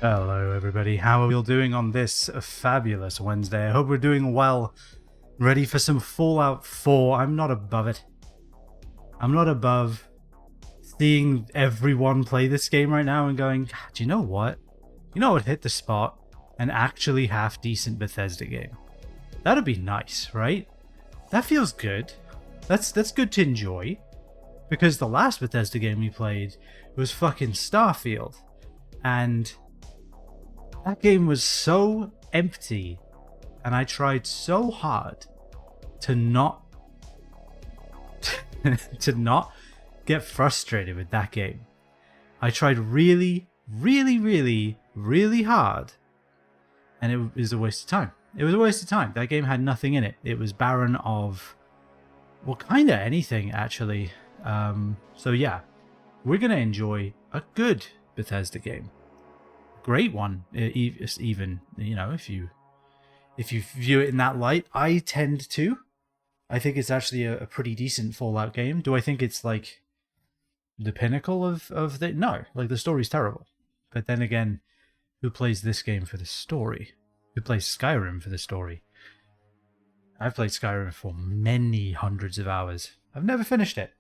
Hello everybody, how are we all doing on this fabulous Wednesday? I hope we're doing well. Ready for some Fallout 4. I'm not above it. I'm not above seeing everyone play this game right now and going, do you know what? You know what hit the spot? An actually half decent Bethesda game. That'd be nice, right? That feels good. That's good to enjoy. Because the last Bethesda game we played was fucking Starfield. And that game was so empty, and I tried so hard to not to not get frustrated with that game. I tried really hard, and it was a waste of time. It was a waste of time. That game had nothing in it. It was barren of, well, kind of anything, actually. So yeah, we're going to enjoy a good Bethesda game. Great one, even, you know, if you view it in that light. I tend to. I think it's actually a pretty decent Fallout game. Do I think it's like the pinnacle of the... No, like the story's terrible. But then again, who plays this game for the story? Who plays Skyrim for the story? I've played Skyrim for many hundreds of hours. I've never finished it.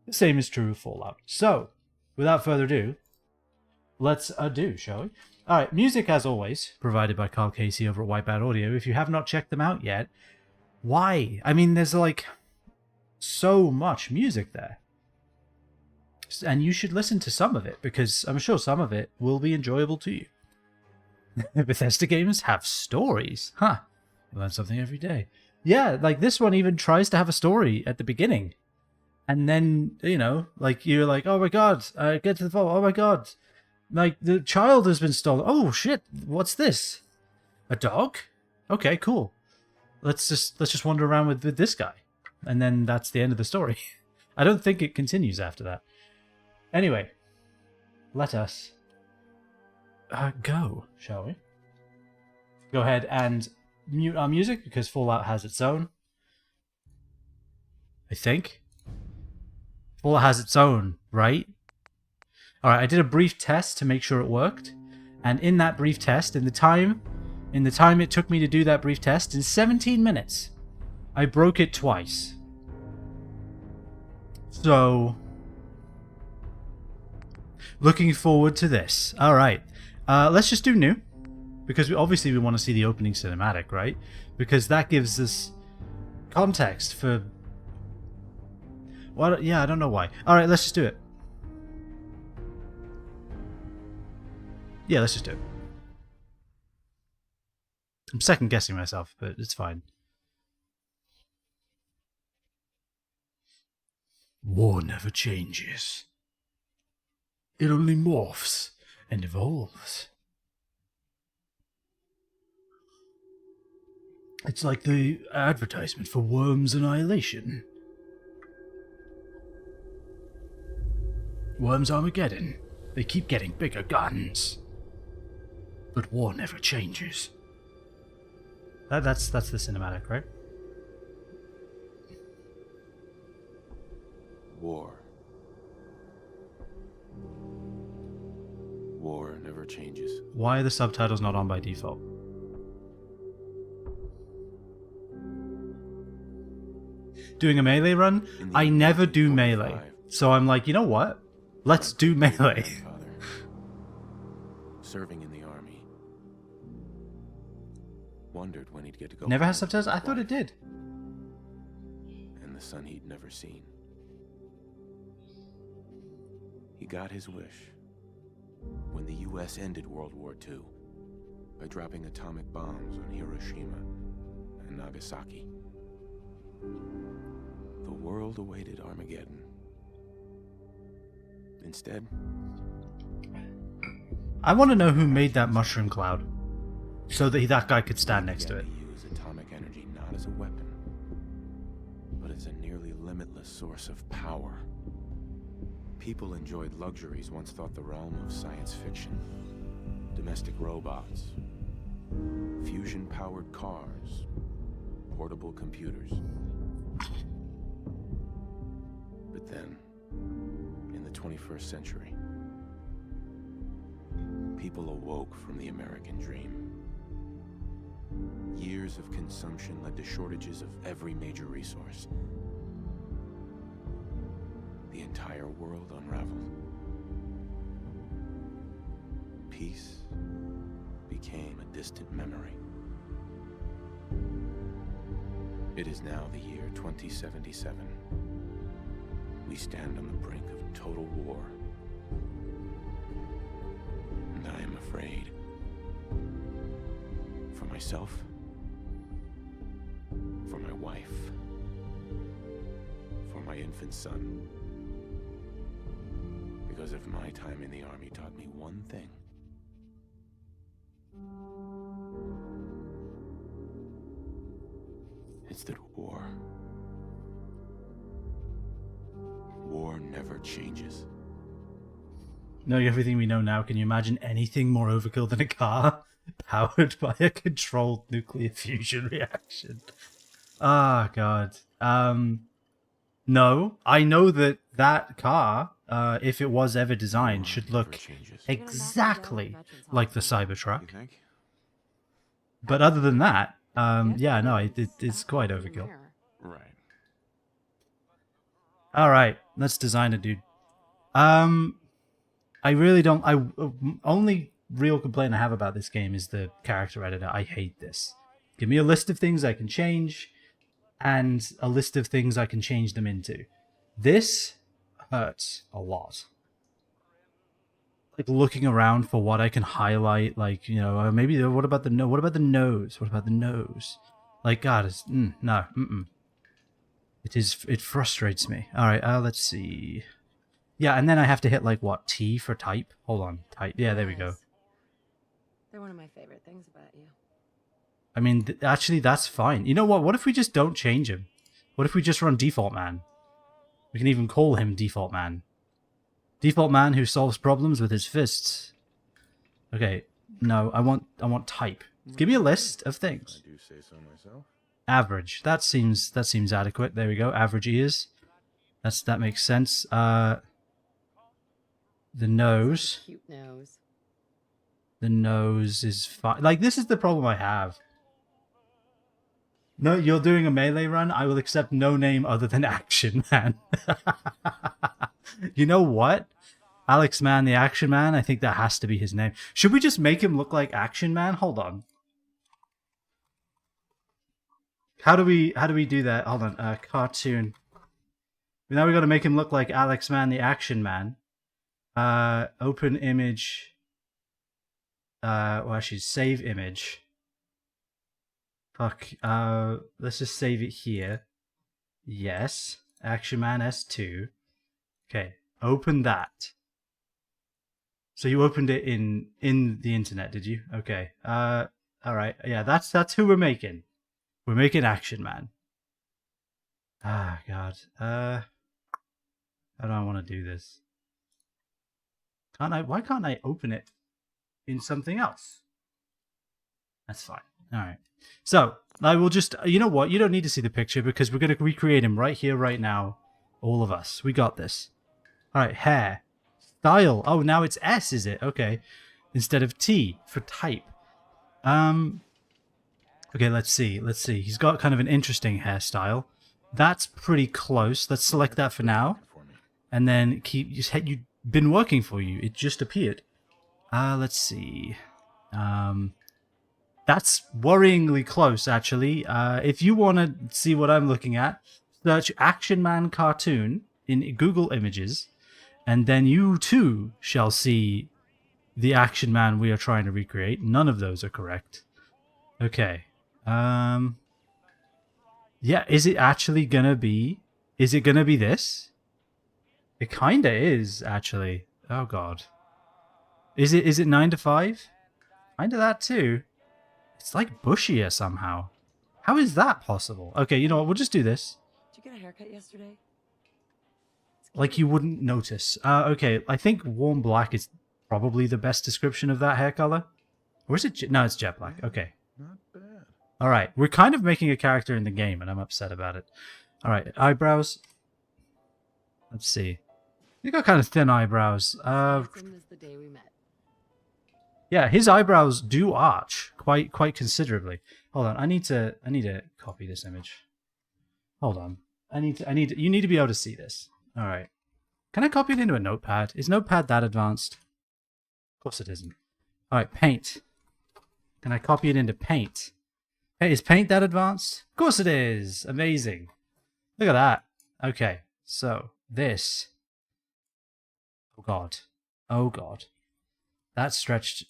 The same is true of Fallout. So, without further ado, let's do, shall we? Alright, music as always, provided by Carl Casey over at Wipeout Audio. If you have not checked them out yet, why? I mean, there's like so much music there. And you should listen to some of it, because I'm sure some of it will be enjoyable to you. Bethesda games have stories. Huh. You learn something every day. Yeah, like this one even tries to have a story at the beginning. And then, you know, like you're like, oh my god, get to the vault, oh my god. Like, the child has been stolen. Oh shit, what's this? A dog? Okay, cool. Let's just wander around with this guy. And then that's the end of the story. I don't think it continues after that. Anyway, let us go, shall we? Go ahead and mute our music because Fallout has its own. I think. Fallout has its own, right? Alright, I did a brief test to make sure it worked. And in that brief test, in the time it took me to do that brief test, in 17 minutes, I broke it twice. So, looking forward to this. Alright, let's just do new. Because obviously we want to see the opening cinematic, right? Because that gives us context for... Well, yeah, I don't know why. Alright, let's just do it. Yeah, let's just do it. I'm second guessing myself, but it's fine. War never changes. It only morphs and evolves. It's like the advertisement for Worms Annihilation. Worms Armageddon. They keep getting bigger guns. But war never changes. That's the cinematic, right? War. War never changes. Why are the subtitles not on by default? Doing a melee run? I never do melee. So I'm like, you know what? Let's do melee. Serving in the army. Wondered when he'd get to go. Never has subtitles? I thought it did. And the son he'd never seen. He got his wish when the US ended World War II by dropping atomic bombs on Hiroshima and Nagasaki. The world awaited Armageddon. Instead, I want to know who made that mushroom cloud so that guy could stand next to it. Use atomic energy not as a weapon, but as a nearly limitless source of power. People enjoyed luxuries once thought the realm of science fiction. Domestic robots, fusion-powered cars, portable computers. But then, in the 21st century, people awoke from the American dream. Years of consumption led to shortages of every major resource. The entire world unraveled. Peace became a distant memory. It is now the year 2077. We stand on the brink of total war. And I am afraid. For myself. For my wife. For my infant son. Because if my time in the army taught me one thing, it's that war never changes. Knowing everything we know now, can you imagine anything more overkill than a car powered by a controlled nuclear fusion reaction? Ah, God. No, I know that car, if it was ever designed, should look exactly like the Cybertruck. You think? But other than that, yeah, no, it's quite overkill. Right. All right, let's design it, dude. I really don't. Only real complaint I have about this game is the character editor. I hate this. Give me a list of things I can change, and a list of things I can change them into. This hurts a lot. Like looking around for what I can highlight. Like, you know, maybe what about the nose? What about the nose? What about the nose? Like, God, it's no. It frustrates me. All right, let's see. Yeah, and then I have to hit like what, T for type? Hold on, type. Yeah, there we go. They're one of my favorite things about you. I mean, actually, that's fine. You know what? What if we just don't change him? What if we just run Default Man? We can even call him Default Man. Default Man who solves problems with his fists. Okay, no, I want type. Give me a list of things. I do say so myself. Average. That seems adequate. There we go. Average ears. That makes sense. The nose. Cute nose. The nose is fine. Like, this is the problem I have. No, you're doing a melee run. I will accept no name other than Action Man. You know what? Alex Man, the Action Man. I think that has to be his name. Should we just make him look like Action Man? Hold on. How do we do that? Hold on. Cartoon. Now we got to make him look like Alex Man, the Action Man. Open image. Well, actually, save image. Fuck. Let's just save it here. Yes. Action Man S2. Okay. Open that. So you opened it in the internet, did you? Okay. All right. Yeah, that's who we're making. We're making Action Man. Ah, God. How do I want to do this? Why can't I open it in something else? That's fine. All right. So I will just, you know what? You don't need to see the picture because we're going to recreate him right here, right now. All of us. We got this. All right. Hair. Style. Oh, now it's S, is it? Okay. Instead of T for type. Okay, let's see. Let's see. He's got kind of an interesting hairstyle. That's pretty close. Let's select that for now. And then you've been working for you. It just appeared. Let's see. That's worryingly close, actually. If you want to see what I'm looking at, search Action Man Cartoon in Google Images, and then you too shall see the Action Man we are trying to recreate. None of those are correct. Okay. Yeah, is it actually gonna be... Is it gonna be this? It kinda is, actually. Oh, God. Is it 9 to 5? Kinda that, too. It's like bushier somehow. How is that possible? Okay, you know what? We'll just do this. Did you get a haircut yesterday? Like you wouldn't notice. Okay, I think warm black is probably the best description of that hair color. Or is it... No, it's jet black. Okay. Not bad. Alright, we're kind of making a character in the game, and I'm upset about it. Alright, eyebrows. Let's see. You got kind of thin eyebrows. Same as the day we met. Yeah, his eyebrows do arch quite considerably. Hold on, I need to copy this image. Hold on. You need to be able to see this. All right. Can I copy it into a notepad? Is notepad that advanced? Of course it isn't. All right, paint. Can I copy it into paint? Hey, is paint that advanced? Of course it is. Amazing. Look at that. Okay, so this. Oh god. Oh god. That's stretched.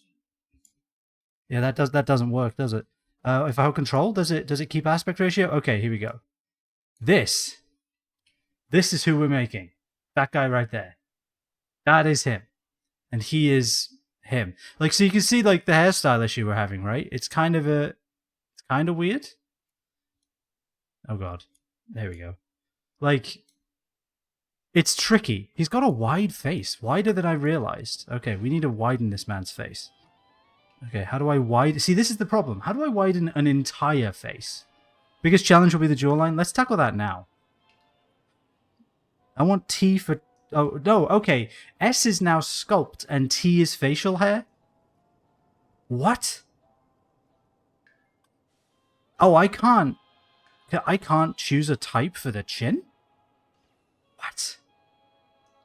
Yeah, that doesn't work, does it? If I hold control, does it keep aspect ratio? Okay, here we go. This is who we're making. That guy right there. That is him. And he is him. Like, so you can see like the hairstyle issue we're having, right? It's kind of weird. Oh god. There we go. Like, it's tricky. He's got a wide face. Wider than I realized. Okay, we need to widen this man's face. Okay, how do I widen? See, this is the problem. How do I widen an entire face? Biggest challenge will be the jawline. Let's tackle that now. I want T for... Oh, no, okay. S is now sculpt and T is facial hair? What? Oh, I can't choose a type for the chin? What?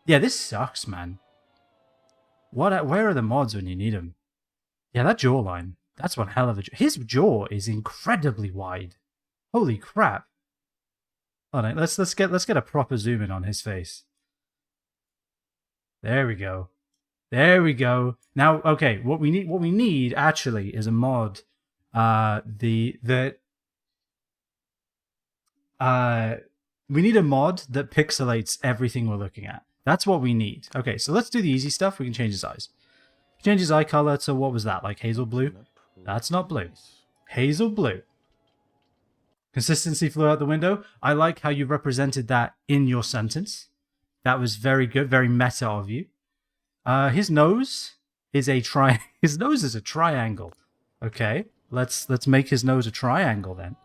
Yeah, this sucks, man. Where are the mods when you need them? Yeah, that jawline. That's one hell of a... His jaw is incredibly wide. Holy crap. Hold on, let's get a proper zoom in on his face. There we go. There we go. Now, okay, what we need actually is a mod. We need a mod that pixelates everything we're looking at. That's what we need. Okay, so let's do the easy stuff. We can change his eyes. Change his eye color to, what was that, like hazel blue? That's not blue. Hazel blue. Consistency flew out the window. I like how you represented that in your sentence. That was very good, very meta of you. His nose is a his nose is a triangle. Okay, let's make his nose a triangle then.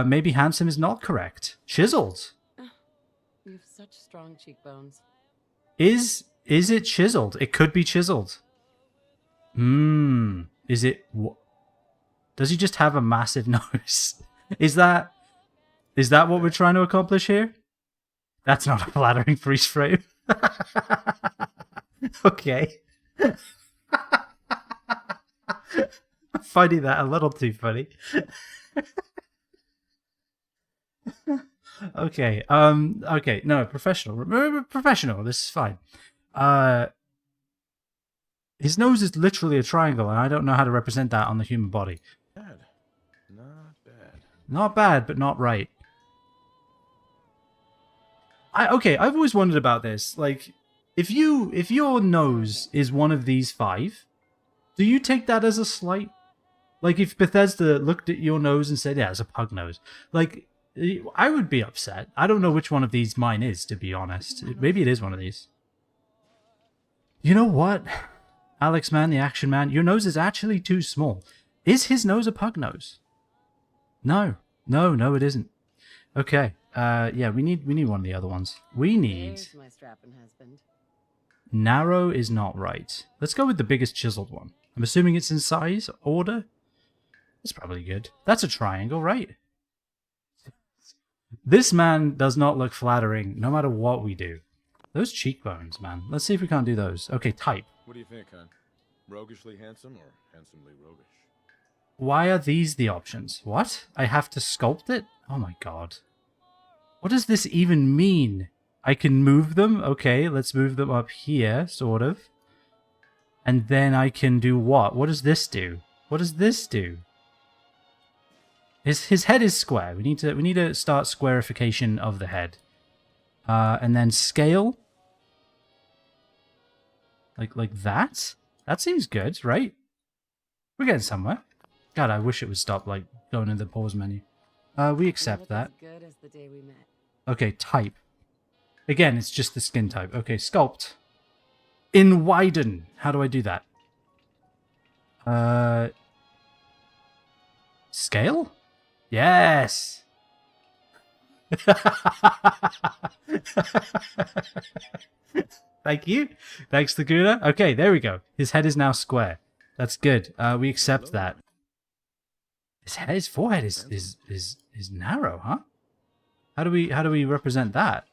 Maybe handsome is not correct. Chiseled. You have such strong cheekbones. Is it chiseled? It could be chiseled. Is it... Does he just have a massive nose? Is that what we're trying to accomplish here? That's not a flattering freeze frame. Okay. I'm finding that a little too funny. Okay. Okay. No, professional. Remember, professional. This is fine. His nose is literally a triangle, and I don't know how to represent that on the human body. Bad. Not bad. Not bad, but not right. Okay, I've always wondered about this. Like, if your nose is one of these 5, do you take that as a slight? Like, if Bethesda looked at your nose and said, yeah, it's a pug nose. Like, I would be upset. I don't know which one of these mine is, to be honest. Maybe it is one of these. You know what? Alex Man, the action man, your nose is actually too small. Is his nose a pug nose? No, it isn't. Okay, yeah, we need one of the other ones. We need... There's my strapping husband. Narrow is not right. Let's go with the biggest chiseled one. I'm assuming it's in size order. That's probably good. That's a triangle, right? This man does not look flattering, no matter what we do. Those cheekbones, man. Let's see if we can't do those. Okay, type. What do you think, hon? Roguishly handsome or handsomely roguish? Why are these the options? What? I have to sculpt it? Oh my god. What does this even mean? I can move them? Okay, let's move them up here, sort of. And then I can do what? What does this do? What does this do? His head is square. We need to start squarification of the head. And then scale. Like that? That seems good, right? We're getting somewhere. God, I wish it would stop, like, going into the pause menu. We accept that. As good as the day we met. Okay, type. Again, it's just the skin type. Okay, sculpt. In widen. How do I do that? Scale? Yes! Thank you. Thanks, Laguna. Okay, there we go. His head is now square. That's good. We accept that. His forehead is narrow, huh? How do we represent that?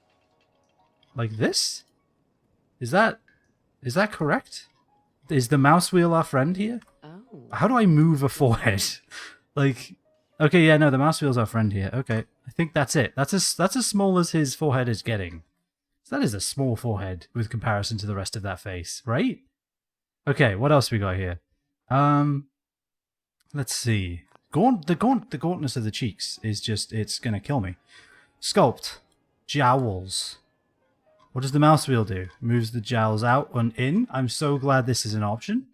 Like this? Is that correct? Is the mouse wheel our friend here? Oh. How do I move a forehead? Like, okay, yeah, no, the mouse wheel's our friend here. Okay, I think that's it. That's as small as his forehead is getting. So that is a small forehead with comparison to the rest of that face, right? Okay, what else we got here? Let's see. The gauntness of the cheeks is just, it's gonna kill me. Sculpt. Jowls. What does the mouse wheel do? Moves the jowls out and in. I'm so glad this is an option.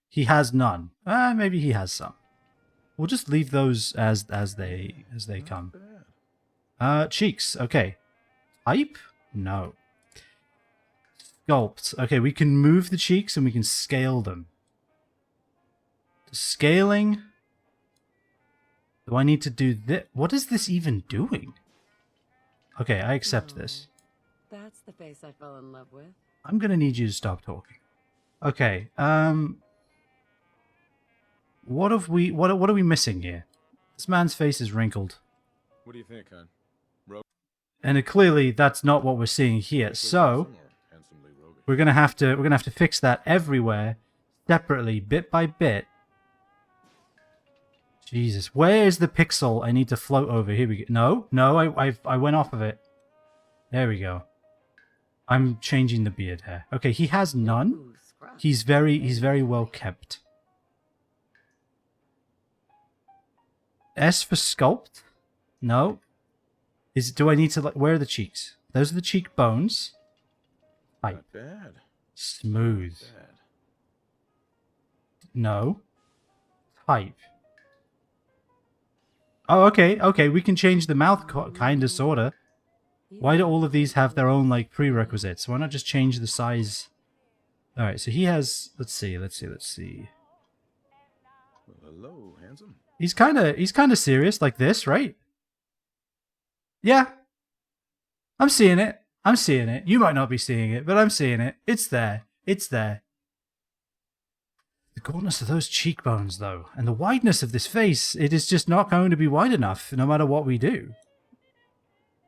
He has none. Maybe he has some. We'll just leave those as they come. Cheeks. Okay. Type? No. Sculpt. Okay, we can move the cheeks and we can scale them. Scaling. Do I need to do this? What is this even doing? Okay, I accept this. That's the face I fell in love with. I'm gonna need you to stop talking. Okay, what are we missing here? This man's face is wrinkled. What do you think, hon? And clearly that's not what we're seeing here. So we're gonna have to fix that everywhere, separately, bit by bit. Jesus, where is the pixel I need to float over? Here we go. No, I went off of it. There we go. I'm changing the beard hair. Okay, he has none. Ooh, scruff. He's very well kept. S for sculpt? No. Do I need to, like, where are the cheeks? Those are the cheekbones. Type. Not bad. Smooth. Not bad. No. Type. Oh, okay, we can change the mouth, kinda, sorta. Why do all of these have their own, like, prerequisites? Why not just change the size? Alright, so he has, let's see. Well, hello, handsome. He's kinda serious, like this, right? Yeah. I'm seeing it. You might not be seeing it, but I'm seeing it. It's there. The gauntness of those cheekbones, though, and the wideness of this face, it is just not going to be wide enough, no matter what we do.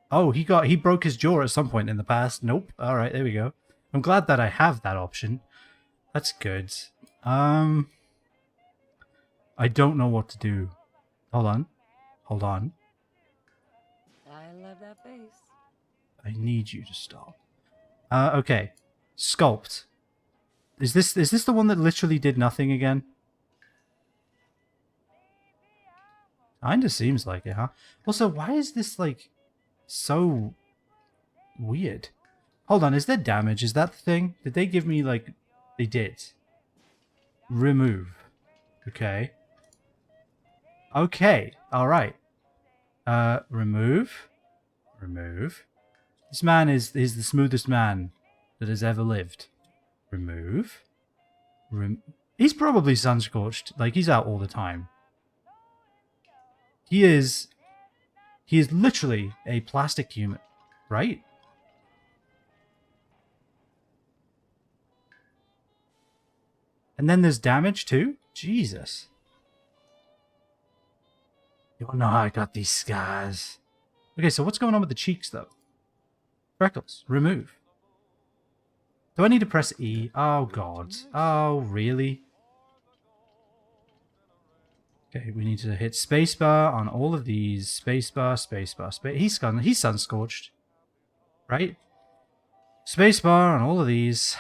Oh, he broke his jaw at some point in the past. Nope. Alright, there we go. I'm glad that I have that option. That's good. I don't know what to do. Hold on. I love that face. I need you to stop. Okay. Sculpt. Is this the one that literally did nothing again? Kinda seems like it, huh? Also, why is this, like, so weird? Hold on, is there damage? Is that the thing? Did they give me, like... They did. Remove. Okay. Okay, alright. Remove. This man is the smoothest man that has ever lived. Remove. He's probably sun-scorched. Like, he's out all the time. He is literally a plastic human, right? And then there's damage too? Jesus. You don't know how I got these scars. Okay, so what's going on with the cheeks, though? Freckles. Remove. Do I need to press E? Oh, God. Oh, really? Okay, we need to hit spacebar on all of these. Spacebar. He's sun-scorched. Right? Spacebar on all of these.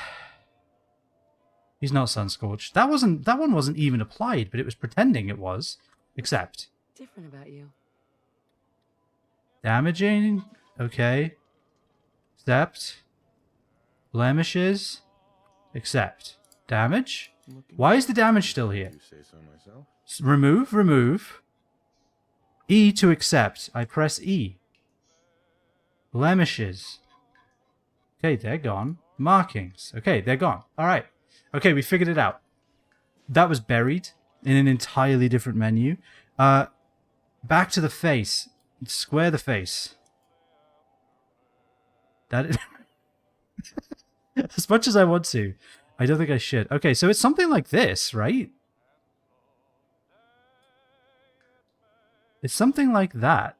He's not sun-scorched. That one wasn't even applied, but it was pretending it was. Accept. Different about you. Damaging. Okay. Accept. Blemishes. Accept. Damage. Why is the damage still here? You say so myself. Remove. E to accept. I press E. Blemishes. Okay, they're gone. Markings. Okay, they're gone. Alright. Okay, we figured it out. That was buried in an entirely different menu. Back to the face. Square the face. That is... As much as I want to, I don't think I should. Okay, so it's something like this, right? It's something like that.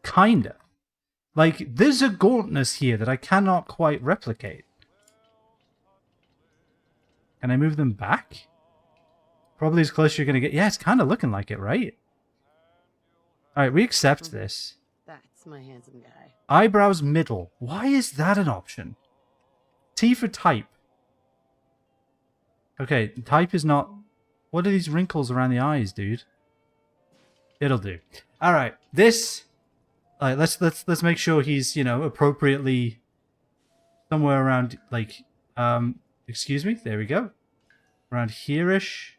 Kinda. Like, there's a gauntness here that I cannot quite replicate. Can I move them back? Probably as close as you're going to get. Yeah, it's kind of looking like it, right? Alright, we accept this. That's my handsome guy. Eyebrows middle. Why is that an option? T for type. Okay, type is not... What are these wrinkles around the eyes, dude? It'll do. Alright, this... Alright, let's make sure he's, you know, appropriately somewhere around, like, excuse me? There we go. Around here-ish.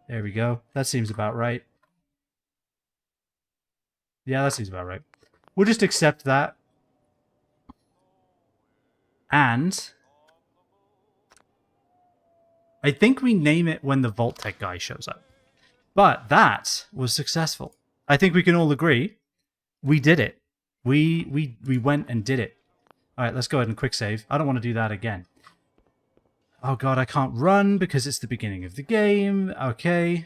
There we go. That seems about right. Yeah, that seems about right. We'll just accept that. And I think we name it when the Vault Tech guy shows up. But that was successful. I think we can all agree we did it. We went and did it. All right, let's go ahead and quick save. I don't want to do that again. Oh god, I can't run because it's the beginning of the game. Okay.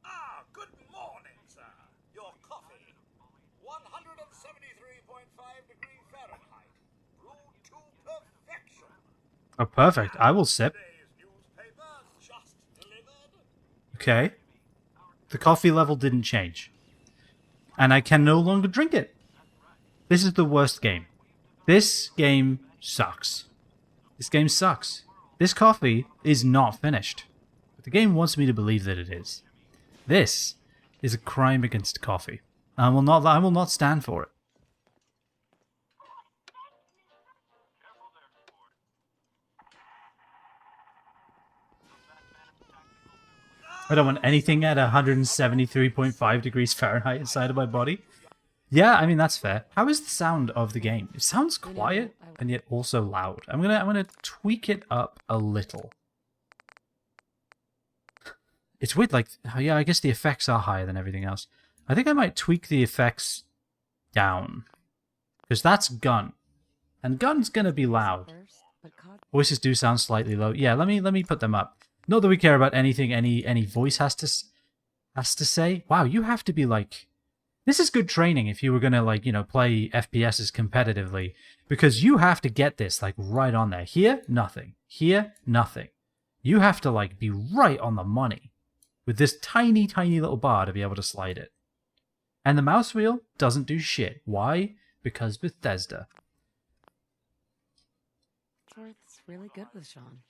Ah, good morning, sir. Your coffee. 173.5 degrees Fahrenheit. Brewed to perfection. Oh, perfect. I will sip. Today's newspaper just delivered. Okay. The coffee level didn't change. And I can no longer drink it. This is the worst game. This game sucks. This game sucks. This coffee is not finished. But the game wants me to believe that it is. This is a crime against coffee. I will not stand for it. I don't want anything at 173.5 degrees Fahrenheit inside of my body. Yeah, I mean, that's fair. How is the sound of the game? It sounds quiet and yet also loud. I'm gonna tweak it up a little. It's weird, like, yeah, I guess the effects are higher than everything else. I think I might tweak the effects down. Because that's gun. And gun's gonna be loud. Voices do sound slightly low. Yeah, let me put them up. Not that we care about anything any voice has to say. Wow, you have to be like... This is good training if you were going to, like, you know, play FPSs competitively. Because you have to get this, like, right on there. Here, nothing. Here, nothing. You have to, like, be right on the money. With this tiny, tiny little bar to be able to slide it. And the mouse wheel doesn't do shit. Why? Because Bethesda. It's really good with Sean.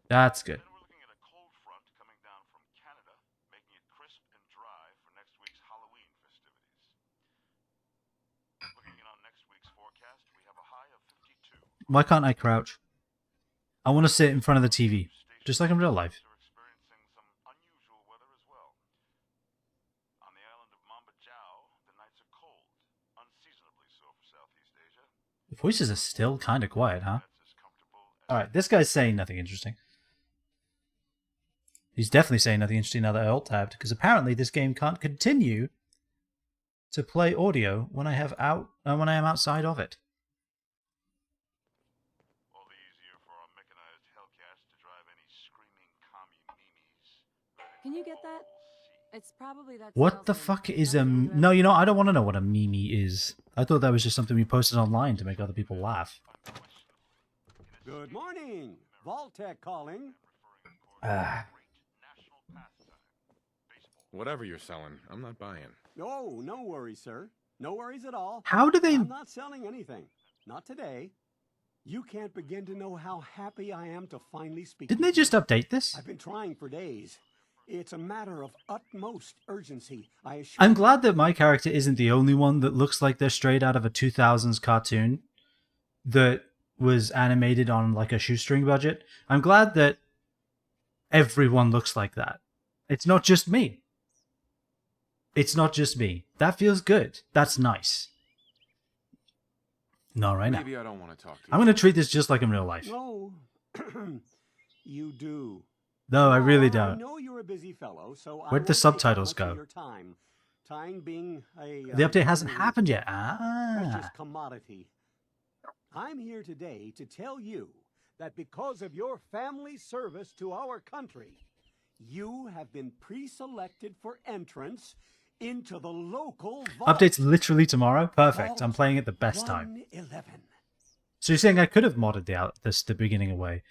That's good. Then we're looking at a cold front coming down from Canada, making it crisp and dry for next week's Halloween festivities. Looking in on next week's forecast, we have a high of 52. Why can't I crouch? I want to sit in front of the TV, just like in real life. We're experiencing some unusual weather as well. On the island of Mambajow, the nights are cold, unseasonably so for Southeast Asia. The voices are still kind of quiet, huh? That's as comfortable as Alright, this guy's saying nothing interesting. He's definitely saying nothing interesting now that I alt-tabbed, because apparently this game can't continue to play audio when I am outside of it. all the easier for our mechanized Hellcats to drive any screaming commie memes. Can you get that? It's probably that. What the salesman. fuck is a... That's the No, you know, I don't want to know what a meme is. I thought that was just something we posted online to make other people laugh. Good morning. Vault-Tec calling. Ah, Whatever you're selling, I'm not buying. Oh, no worries, sir. No worries at all. how do they... I'm not selling anything. Not today. You can't begin to know how happy I am to finally speak. Didn't they just update this? I've been trying for days. It's a matter of utmost urgency, I assure I'm you. glad that my character isn't the only one that looks like they're straight out of a 2000s cartoon that was animated on like a shoestring budget. I'm glad that everyone looks like that. It's not just me. It's not just me. That feels good. That's nice. Not right now. Maybe I don't want to talk to you. I'm going to treat this just like in real life. No, you do. No, I really I don't. know you're a busy fellow, so I Where'd the won't take subtitles up much of go? your time. Time being a The update hasn't very happened yet. precious Ah. commodity. I'm here today to tell you that because of your family service to our country, You have been pre-selected for entrance into the local vault. Updates literally tomorrow? Perfect. I'm playing it the best time. 111. So you're saying I could have modded the beginning away.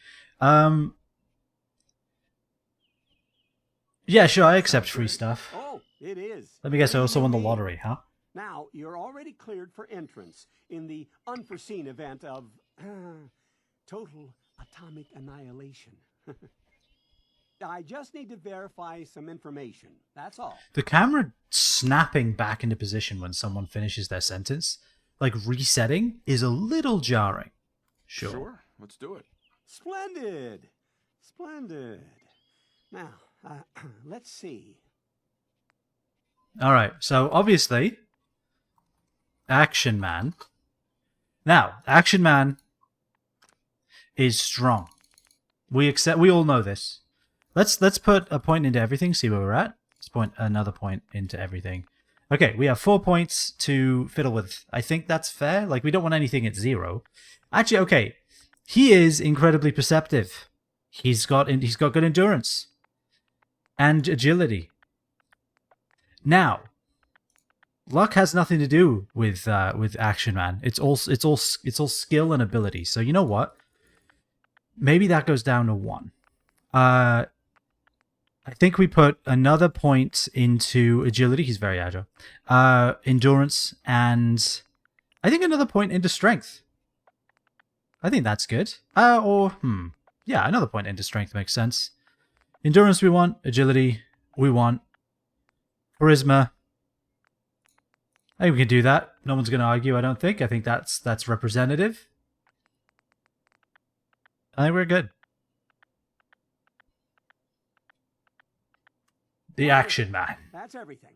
Yeah, sure, I accept free stuff. Oh, it is. Let me guess, I also won the lottery, huh? Now, you're already cleared for entrance in the unforeseen event of total atomic annihilation. I just need to verify some information. That's all. The camera snapping back into position when someone finishes their sentence, like resetting, is a little jarring. Sure. Let's do it. Splendid. Splendid. Now, let's see. Alright, so obviously, Action Man. Now, Action Man is strong. We all know this. Let's put a point into everything, see where we're at. Let's point another point into everything. Okay, we have 4 points to fiddle with. I think that's fair. Like, we don't want anything at 0. Actually, okay. He is incredibly perceptive. He's got good endurance and agility. Now, luck has nothing to do with Action Man. It's all skill and ability. So you know what? Maybe that goes down to 1. I think we put another point into agility. He's very agile. Endurance, and I think another point into strength. I think that's good. Yeah, another point into strength makes sense. Endurance we want. Agility we want. Charisma. I think we can do that. No one's going to argue, I don't think. I think that's representative. I think we're good. The Action Man. That's everything.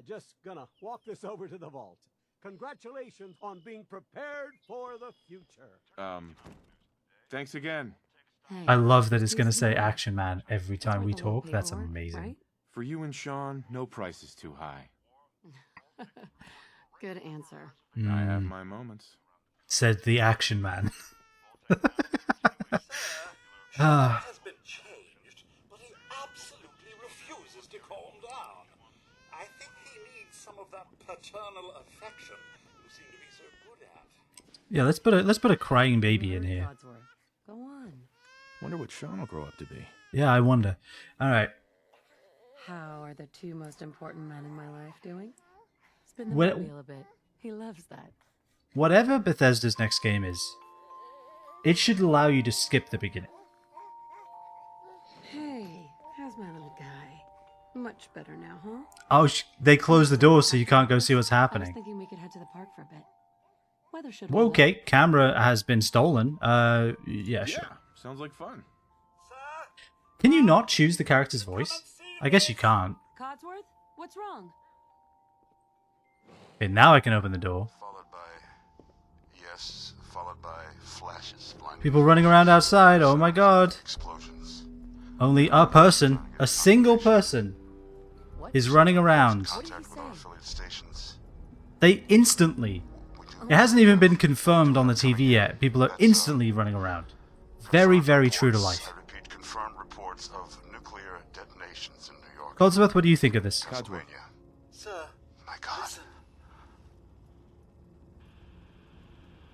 Just gonna walk this over to the vault. Congratulations on being prepared for the future. Thanks again. Hey, I love that it's going to this say is- Action Man every time we That's what the whole talk. That's paperwork, amazing. right? For you and Sean, no price is too high. Good answer. I have Mm, my moments. said the Action Man. Sean Ah. has been changed, but he absolutely refuses to calm down. I think he needs some of that paternal affection you seem to be so good at. Yeah, let's put a crying baby in here. Codsworth. Go on. Wonder what Sean will grow up to be. Yeah, I wonder. All right. How are the 2 most important men in my life doing? Spin the Well- wheel a bit. He loves that. Whatever Bethesda's next game is, it should allow you to skip the beginning. Hey, how's my little guy? Much better now, huh? Oh, they close the door so you can't go see what's I was happening. thinking we could head to the park for a bit. Weather should Well, hold up. okay, camera has been stolen. Yeah, sure. Yeah, sounds like fun. Sir, Can you not choose the character's voice? I guess you can't. Codsworth, what's wrong? Okay, now I can open the door. Followed by flashes, blinding People running around outside. Oh my god. explosions. Only a person, a single person, What? is running around. What did he Contact with our say? affiliate stations. They instantly. It hasn't even been confirmed on the TV yet. People are instantly running around. Very, very true to life. I repeat, confirmed reports of nuclear detonations in New York. Codsworth, what do you think of this? Codsworth. Pennsylvania. sir, My God. listen.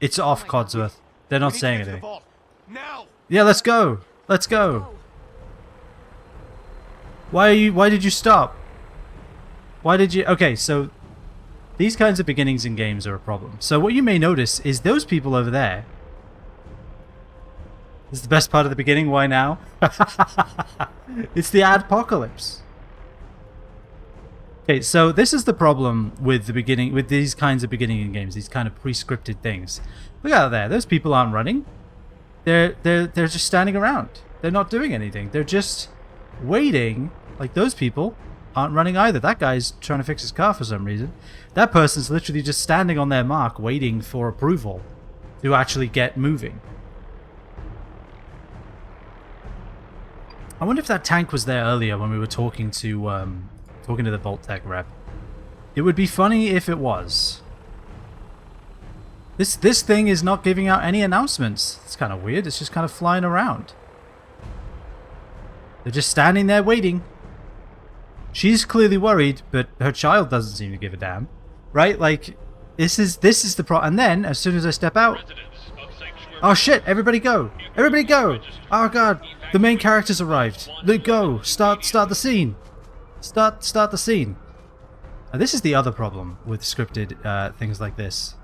It's off, Codsworth. They're not saying anything. Vault. Now! Yeah, let's go. Let's go. Why did you stop? Why did you... Okay, so these kinds of beginnings in games are a problem. So what you may notice is those people over there. This is the best part of the beginning. Why now? It's the adpocalypse. Okay, so this is the problem with the beginning, with these kinds of beginning in games, these kind of pre-scripted things. Look out there. Those people aren't running. They're just standing around. They're not doing anything. They're just waiting. Like, those people aren't running either. That guy's trying to fix his car for some reason. That person's literally just standing on their mark waiting for approval to actually get moving. I wonder if that tank was there earlier when we were talking to the Vault Tech rep. It would be funny if it was. This thing is not giving out any announcements. It's kind of weird. It's just kind of flying around. They're just standing there waiting. She's clearly worried, but her child doesn't seem to give a damn. Right? Like, this is the problem. And then, as soon as I step out... Oh shit, everybody go! Everybody go! Oh god, the main characters arrived. Go! Start the scene! Start the scene. Now, this is the other problem with scripted things like this.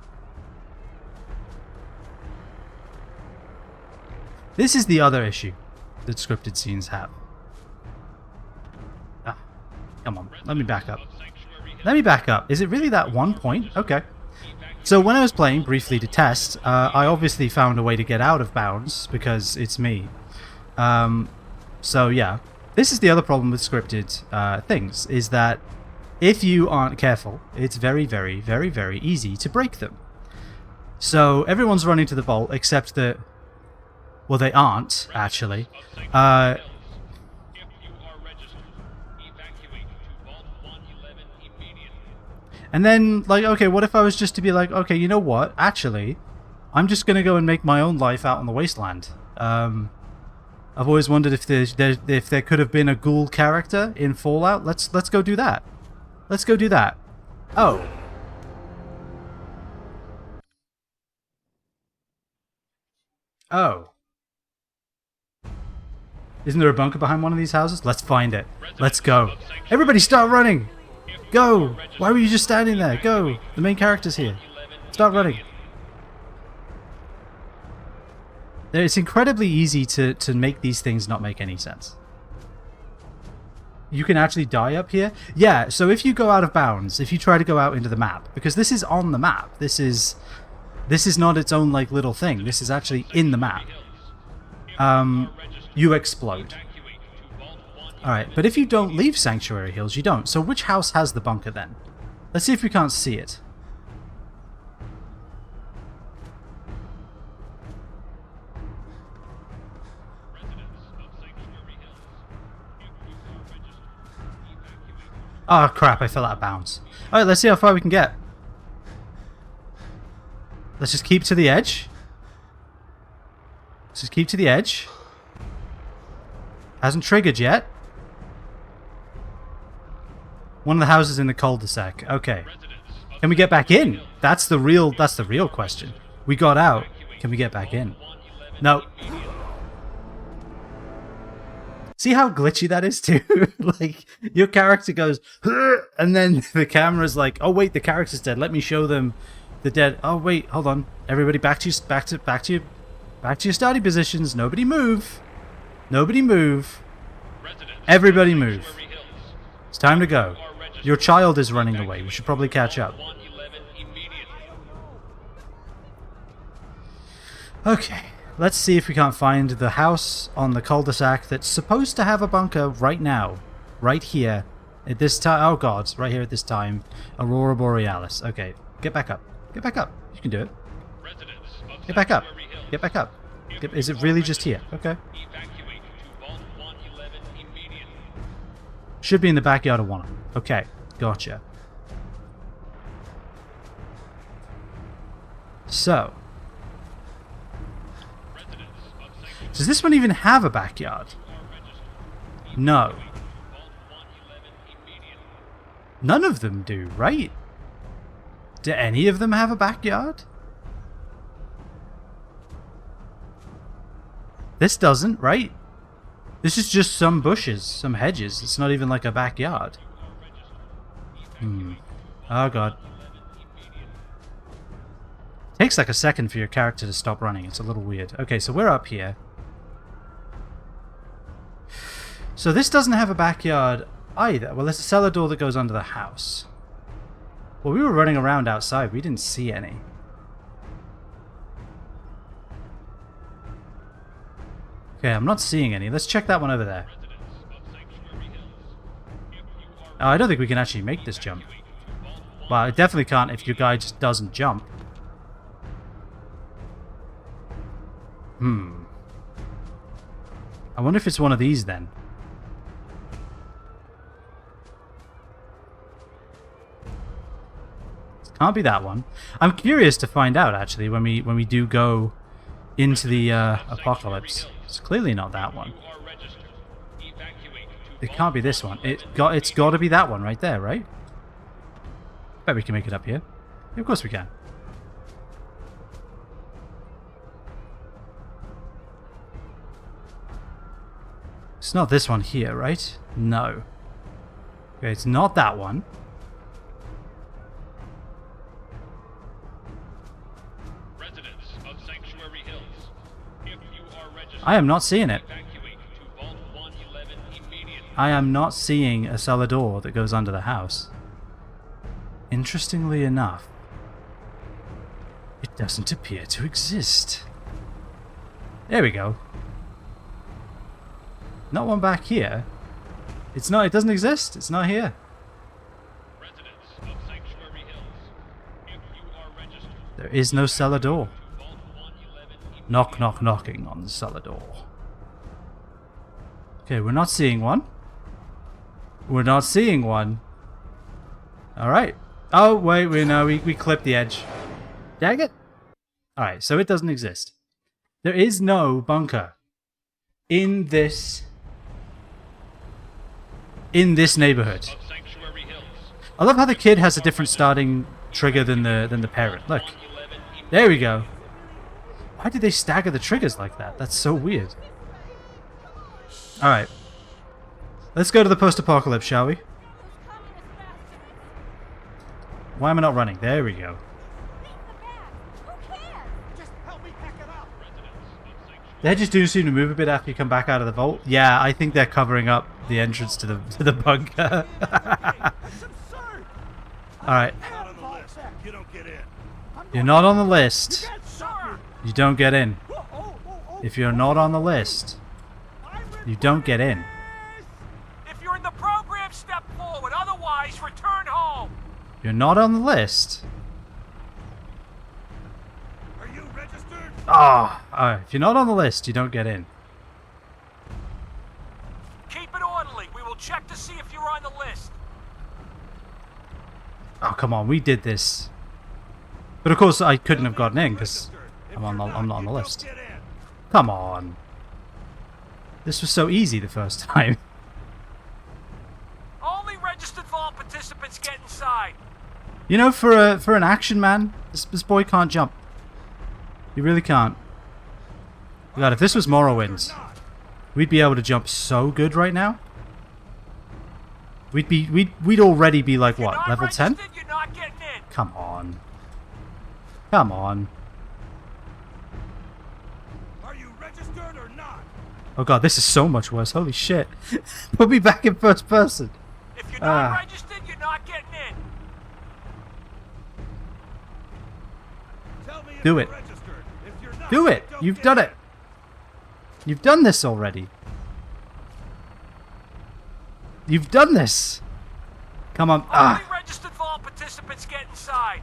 This is the other issue that scripted scenes have. Ah, come on, let me back up. Let me back up. Is it really that one point? Okay. So when I was playing briefly to test, I obviously found a way to get out of bounds because it's me. So yeah, this is the other problem with scripted things, is that if you aren't careful, it's very, very, very, very easy to break them. So everyone's running to the vault except that, well, they aren't actually. And then, like, okay, what if I was just to be like, okay, you know what? Actually, I'm just going to go and make my own life out on the wasteland. I've always wondered if there could have been a ghoul character in Fallout. Let's go do that. Let's go do that. Oh. Oh. Isn't there a bunker behind one of these houses? Let's find it. Let's go. Everybody start running! Go! Why were you just standing there? Go! The main character's here. Start running. It's incredibly easy to make these things not make any sense. You can actually die up here? Yeah, so if you go out of bounds, if you try to go out into the map, because this is on the map, this is not its own like little thing, this is actually in the map. You explode. Alright, but if you don't leave Sanctuary Hills, you don't. So which house has the bunker then? Let's see if we can't see it. Oh crap, I fell out of bounds. Alright, let's see how far we can get. Let's just keep to the edge. Let's just keep to the edge. Hasn't triggered yet. One of the houses in the cul-de-sac. Okay. Can we get back in? That's the real question. We got out. Can we get back in? No. See how glitchy that is too? Like, your character goes, and then the camera's like, oh wait, the character's dead. Let me show them the dead. Oh wait, hold on. Everybody back to your starting positions. Nobody move. Nobody move. Everybody move. It's time to go. Your child is running away. We should probably catch up. Okay. Let's see if we can't find the house on the cul-de-sac that's supposed to have a bunker right now. Right here. At this time. Oh god. Right here at this time. Aurora Borealis. Okay. Get back up. Get back up. You can do it. Get back up. Get back up. Is it really just here? Okay. Should be in the backyard of one of them. Okay, gotcha. So. Does this one even have a backyard? No. None of them do, right? Do any of them have a backyard? This doesn't, right? This is just some bushes, some hedges. It's not even like a backyard. Oh god. Takes like a second for your character to stop running. It's a little weird. Okay, so we're up here. So this doesn't have a backyard either. Well, there's a cellar door that goes under the house. Well, we were running around outside. We didn't see any. Okay, I'm not seeing any. Let's check that one over there. Oh, I don't think we can actually make this jump. Well, I definitely can't if your guy just doesn't jump. I wonder if it's one of these then. It can't be that one. I'm curious to find out actually when we do go into the apocalypse. It's clearly not that one. It can't be this one. It's got to be that one right there, right? Bet we can make it up here. Yeah, of course we can. It's not this one here, right? No. Okay, it's not that one. Residents of Sanctuary Hills, if you are registered, I am not seeing it. evacuate to Vault 111 immediately. I am not seeing a cellar door that goes under the house. Interestingly enough, it doesn't appear to exist. There we go. Not one back here. It's not. It doesn't exist. It's not here. Residents of Sanctuary Hills, if you are registered, There is no cellar door. to Vault 111 immediately. Knock, knock, knocking on the cellar door. Okay, we're not seeing one. We're not seeing one. Alright. Oh, wait, we clipped the edge. Dang it. Alright, so it doesn't exist. There is no bunker in this neighborhood. Of Sanctuary Hills, I love how the kid has a different starting trigger than the parent. Look. 111 There we go. Why did they stagger the triggers like that? That's so weird. Alright. Let's go to the post-apocalypse, shall we? Why am I not running? There we go. They just do seem to move a bit after you come back out of the vault. Yeah, I think they're covering up the entrance to the bunker. Alright. You don't get in. You're not on the list. You don't get in. If you're not on the list, you don't get in. If you're in the program, step forward. Otherwise, return home. You're not on the list. Are you registered? Ah, if you're not on the list, you don't get in. Keep it orderly. We will check to see if you're on the list. Oh, come on, we did this. But of course, I couldn't have gotten in because I'm not on the list. Get in. Come on. This was so easy the first time. Only registered vault participants get inside. You know, for an action man, this boy can't jump. He really can't. God, if this was Morrowind, we'd be able to jump so good right now. We'd already be like If you're what, not level 10? registered, you're not getting in. Come on. Come on. Are you registered or not? Oh god, this is so much worse. Holy shit. Put me back in first person. If you're not Ah. registered, you're not getting in. Tell me if Do you're it. registered. If you're not, Do it. don't You've get done in. it. You've done this already. You've done this. Come on. Only Ah. registered vault participants get inside.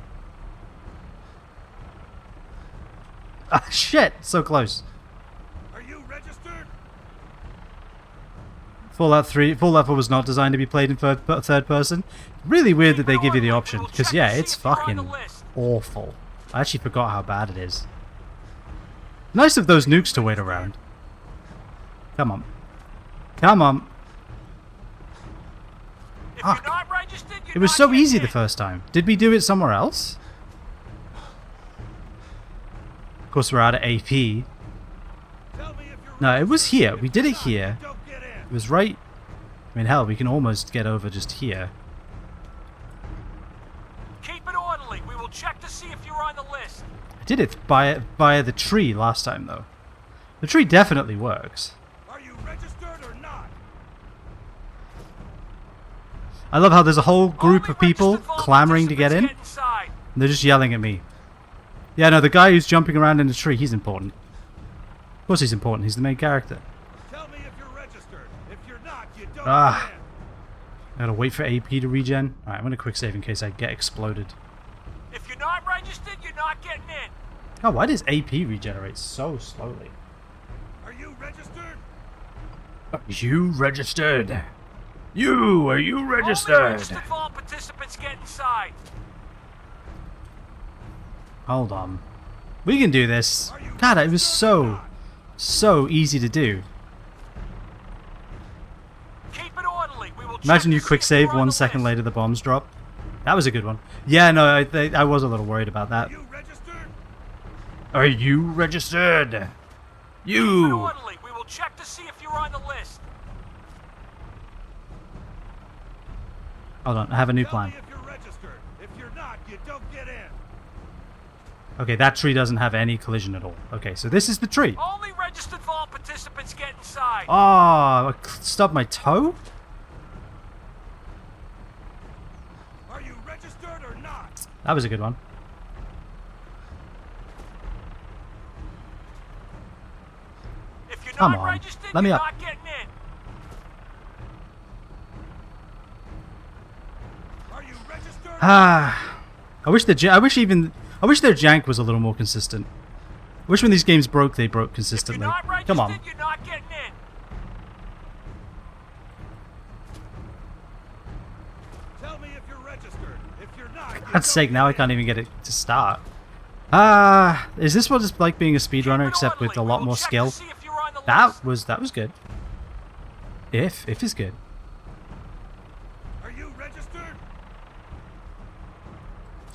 Ah, shit. So close. Are you registered? Fallout 3, Fallout 4 was not designed to be played in third person. Really weird that they give you the option, because yeah, it's fucking awful. I actually forgot how bad it is. Nice of those nukes to wait around. Come on. Come on. If Fuck. you're not registered, you're It was not so getting easy in. the first time. Did we do it somewhere else? Of course, we're out of AP. Tell me if you're No, it was here. We did it registered. here. Don't get in. It was right... I mean, hell, we can almost get over just here. Keep it orderly. We will check to see if you're on the list. I did it via the tree last time, though. The tree definitely works. Are you registered or not? I love how there's a whole group Only of people registered vault clamoring to get in. participants inside. And they're just yelling at me. Yeah, no, the guy who's jumping around in the tree, he's important. Of course he's important. He's the main character. Tell me if you're registered. If you're not, you don't Ah. get in. I gotta wait for AP to regen. Alright, I'm gonna quick save in case I get exploded. If you're not registered, you're not getting in. Oh, why does AP regenerate so slowly? Are you registered? You registered. Are you Only registered vault participants get inside. Hold on. We can do this. God, it was so easy to do. Keep it Imagine you to see quick if save, you're on 1 the second list. later the bombs drop. That was a good one. Yeah, no, I was a little worried about that. You registered? Are you registered? Keep it You! orderly. We will check to see if you're on the list. Hold on, I have a new Tell plan. me if you're registered. If you're not, you don't get in. Okay, that tree doesn't have any collision at all. Okay, so this is the tree. Only registered vault participants get inside. Oh, I stubbed my toe? Are you registered or not? That was a good one. If you're Come not on, registered, let me you're up. not getting in. Are you registered? Ah, I wish their jank was a little more consistent. I wish when these games broke, they broke If you're consistently. not registered, Come on. you're not getting in. Tell me if you're registered. If you're not, you For don't God's sake, get now I in. can't even get it to start. Is this what it's like being a Keep speedrunner it except with orderly. a We lot will more check skill? to see if you're on the list. That was good. If is good. Are you registered?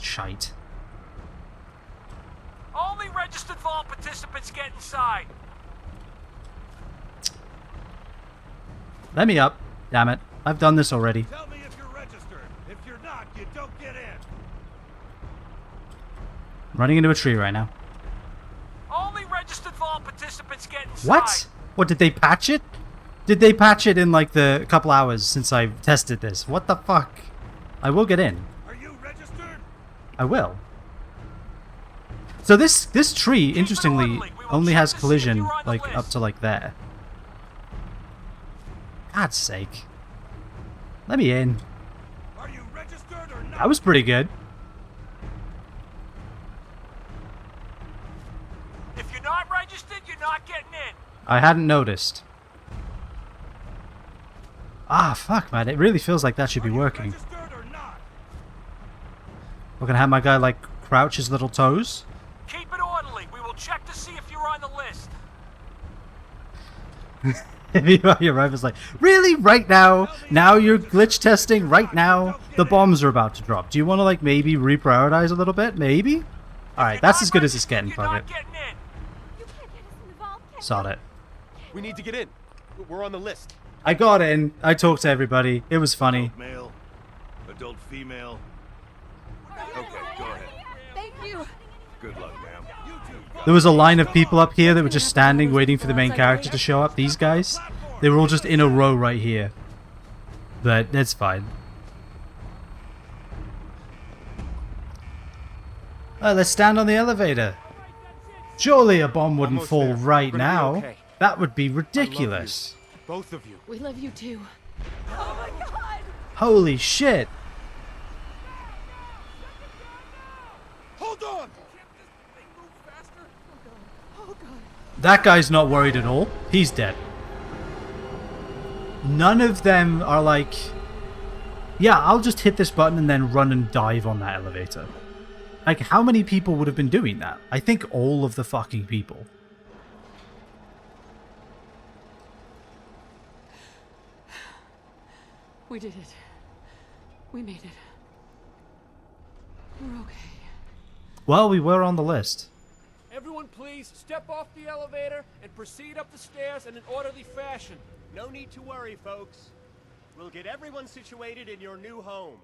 Shite. Only registered vault participants get inside. Let me up. Damn it. I've done this already. Tell me if you're registered. If you're not, you don't get in. I'm running into a tree right now. Only registered vault participants get inside. What? What, did they patch it? Did they patch it in like the couple hours since I tested this? What the fuck? I will get in. Are you registered? I will. So this tree, it interestingly, orderly. We will only check has to see if collision you're on the like up list. to like there. God's sake. Let me in. Are you registered or not? That was pretty good. If you're not registered, you're not getting in. I hadn't noticed. Ah, fuck, man. It really feels like that should be Are you working. registered or not? We're gonna have my guy like crouch his little toes. Keep it orderly. We will check to see if you're on the list. Your rival's like, really? Right now? Now you're glitch testing? Right now? The bombs are about to drop. Do you want to like maybe reprioritize a little bit? Maybe? Alright, that's as good as it's getting, fuck it. You're not getting in. You can't get us involved. Sod it. We need to get in. We're on the list. I got in. I talked to everybody. It was funny. Adult male, adult female. Okay, go ahead. Thank you. Good luck, ma'am. You two, There was a line of people up here that were just standing waiting for the main character to show up. These guys, they were all just in a row right here. But that's fine. Let's stand on the elevator. Surely a bomb wouldn't Almost fall there. right We're gonna be now. okay. That would be ridiculous. Both of you. We love you too. Holy shit. hold on! That guy's not worried at all. He's dead. None of them are like, yeah, I'll just hit this button and then run and dive on that elevator. Like, how many people would have been doing that? I think all of the fucking people. We did it. We made it. We're okay. Well, we were on the list. Everyone please step off the elevator and proceed up the stairs in an orderly fashion. No need to worry, folks. We'll get everyone situated in your new home.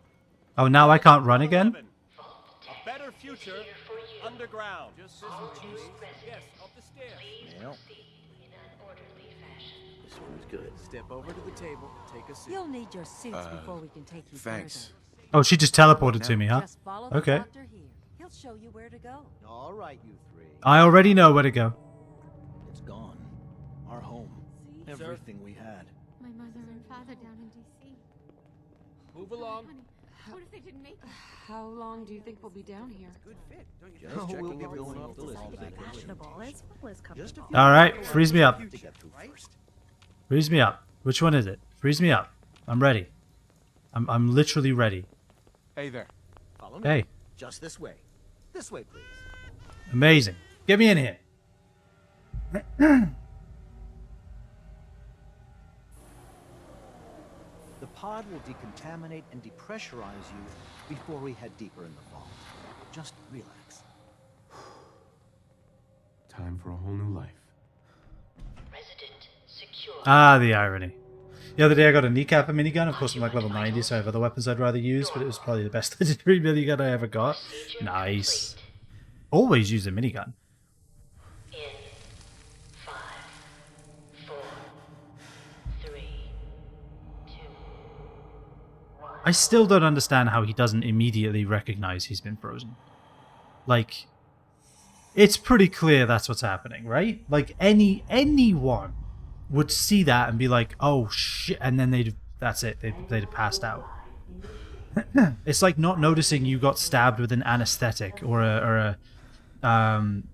Oh, now I can't run again? 11. A better future underground. Just this one, please. Yes, up the stairs. This one's good. Step over to the table. Take a seat. You'll need your suits before we can take you Thanks. Oh, she just teleported to me, huh? Just follow the Okay. doctor here. He'll show you where to go. All right, you three. I already know where to go. It's gone. Our home. Everything we had. My mother and father down in D.C. Move along. Honey, what if they didn't make it? How long do you think we'll be down here? Just checking if going it's off the list. Fashionable as well as Just a few Alright, freeze me up. to get through first. Freeze me up. Which one is it? Freeze me up. I'm ready. I'm literally ready. Hey there. Follow me. Hey, Just this way. This way, please. amazing. Get me in here. The pod squad will decontaminate and depressurize you before we head deeper in the vault. Just relax. Time for a whole new life. Resident secure. Ah, the irony. The other day I got a kneecap and minigun. Of course, I'm like level 90, so I have other weapons I'd rather use, but it was probably the best legendary minigun I ever got. Nice. Always use a minigun. In 5, 4, 3, 2, 1. I still don't understand how he doesn't immediately recognize he's been frozen. Like, it's pretty clear that's what's happening, right? Like, anyone would see that and be like, oh shit, and then that's it, they'd have passed out. It's like not noticing you got stabbed with an anesthetic or a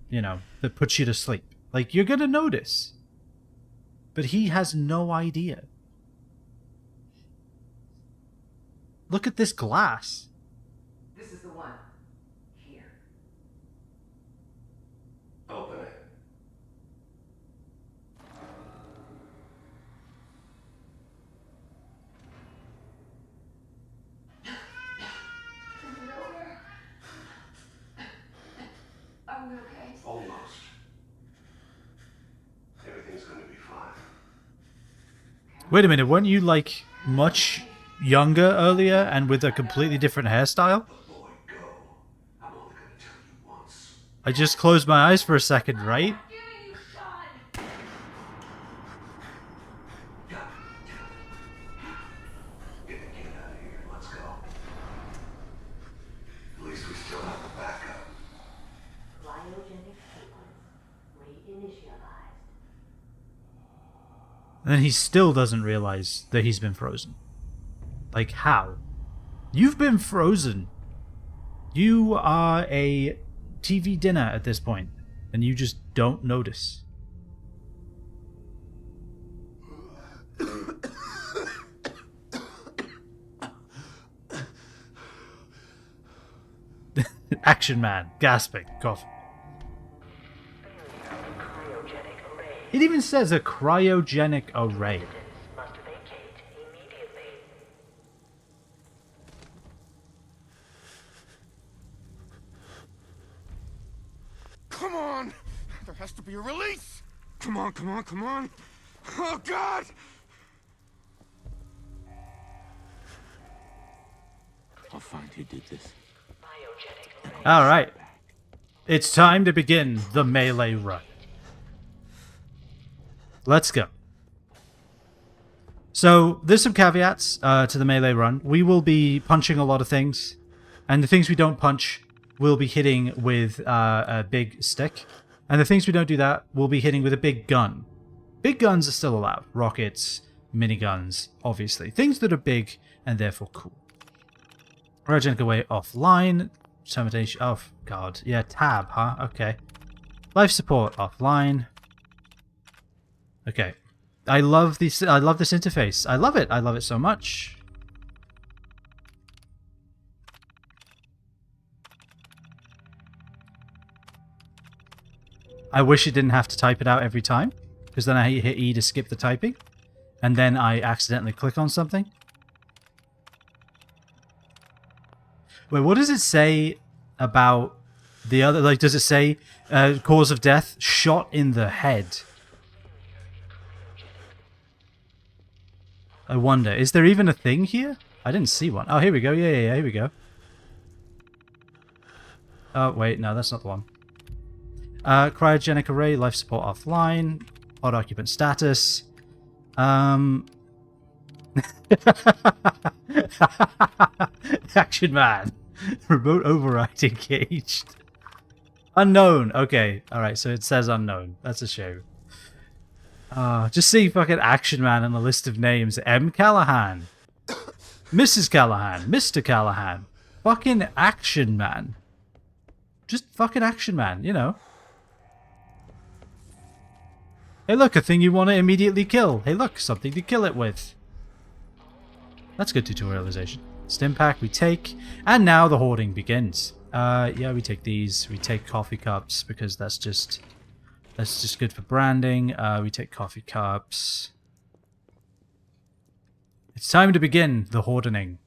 you know, that puts you to sleep. Like, you're gonna notice. But he has no idea. Look at this glass. This is the one. Here. Open it. Are we okay? Almost. Everything's gonna be fine. Wait a minute, weren't you like much younger earlier and with a completely different hairstyle? Boy, go. I'm only gonna tell you once. I just closed my eyes for a second, right? Get the kid out of here. Let's go. At least we still have the backup. Cryogenic sequence reinitialized. And then he still doesn't realize that he's been frozen. Like, how? You've been frozen. You are a TV dinner at this point, and you just don't notice. Action Man, gasping, coughing. It even says a cryogenic array. Must vacate immediately. Come on! There has to be a release! Come on, come on, come on! Oh, God! I'll find who did this. Alright. It's time to begin the melee run. Let's go. So, there's some caveats to the melee run. We will be punching a lot of things, and the things we don't punch, we'll be hitting with a big stick, and the things we don't do that, we'll be hitting with a big gun. Big guns are still allowed. Rockets, miniguns, obviously. Things that are big and therefore cool. Cryogenic away offline. Termination. Oh, God. Yeah, tab, huh? Okay. Life support offline. Okay. I love this interface. I love it. I love it so much. I wish it didn't have to type it out every time, because then I hit E to skip the typing, and then I accidentally click on something. Wait, what does it say about the other? Like, does it say cause of death? Shot in the head. I wonder, is there even a thing here? I didn't see one. Oh, here we go. Yeah, here we go. Oh, wait, no, that's not the one. Cryogenic array, life support offline, pod occupant status. Action Man. Remote override engaged. Unknown. Okay, alright, so it says unknown. That's a shame. Just see fucking Action Man on the list of names. M. Callahan. Mrs. Callahan. Mr. Callahan. Fucking Action Man. Just fucking Action Man, you know. Hey look, a thing you want to immediately kill. Hey look, something to kill it with. That's good tutorialization. Stim pack we take, and now the hoarding begins. Yeah, we take these. We take coffee cups because that's just good for branding. We take coffee cups. It's time to begin the hardening.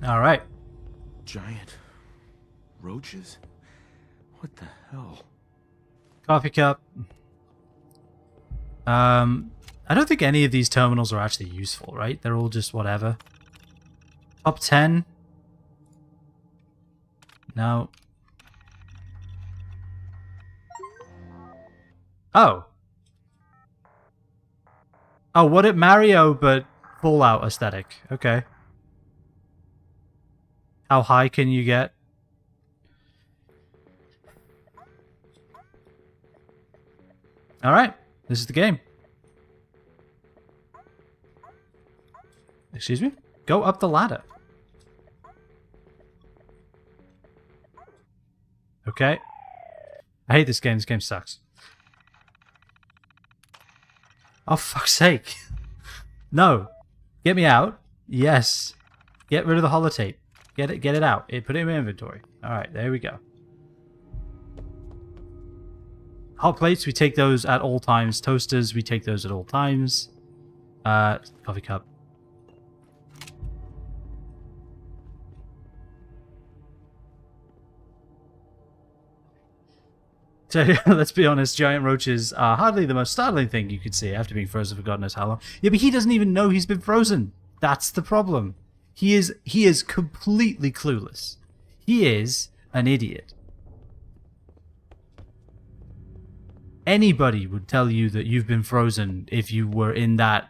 All right. Giant roaches? What the hell? Coffee cup. I don't think any of these terminals are actually useful, right? They're all just whatever. Top 10. No. Oh. Oh, what at Mario, but Fallout aesthetic. Okay. How high can you get? Alright. This is the game. Excuse me? Go up the ladder. Okay. I hate this game. This game sucks. Oh, fuck's sake. No. Get me out. Yes. Get rid of the holotape. Get it out. Put it in my inventory. Alright, there we go. Hot plates, we take those at all times. Toasters, we take those at all times. Coffee cup. So, let's be honest, giant roaches are hardly the most startling thing you could see after being frozen for God knows how long. Yeah, but he doesn't even know he's been frozen. That's the problem. He is completely clueless. He is an idiot. Anybody would tell you that you've been frozen if you were in that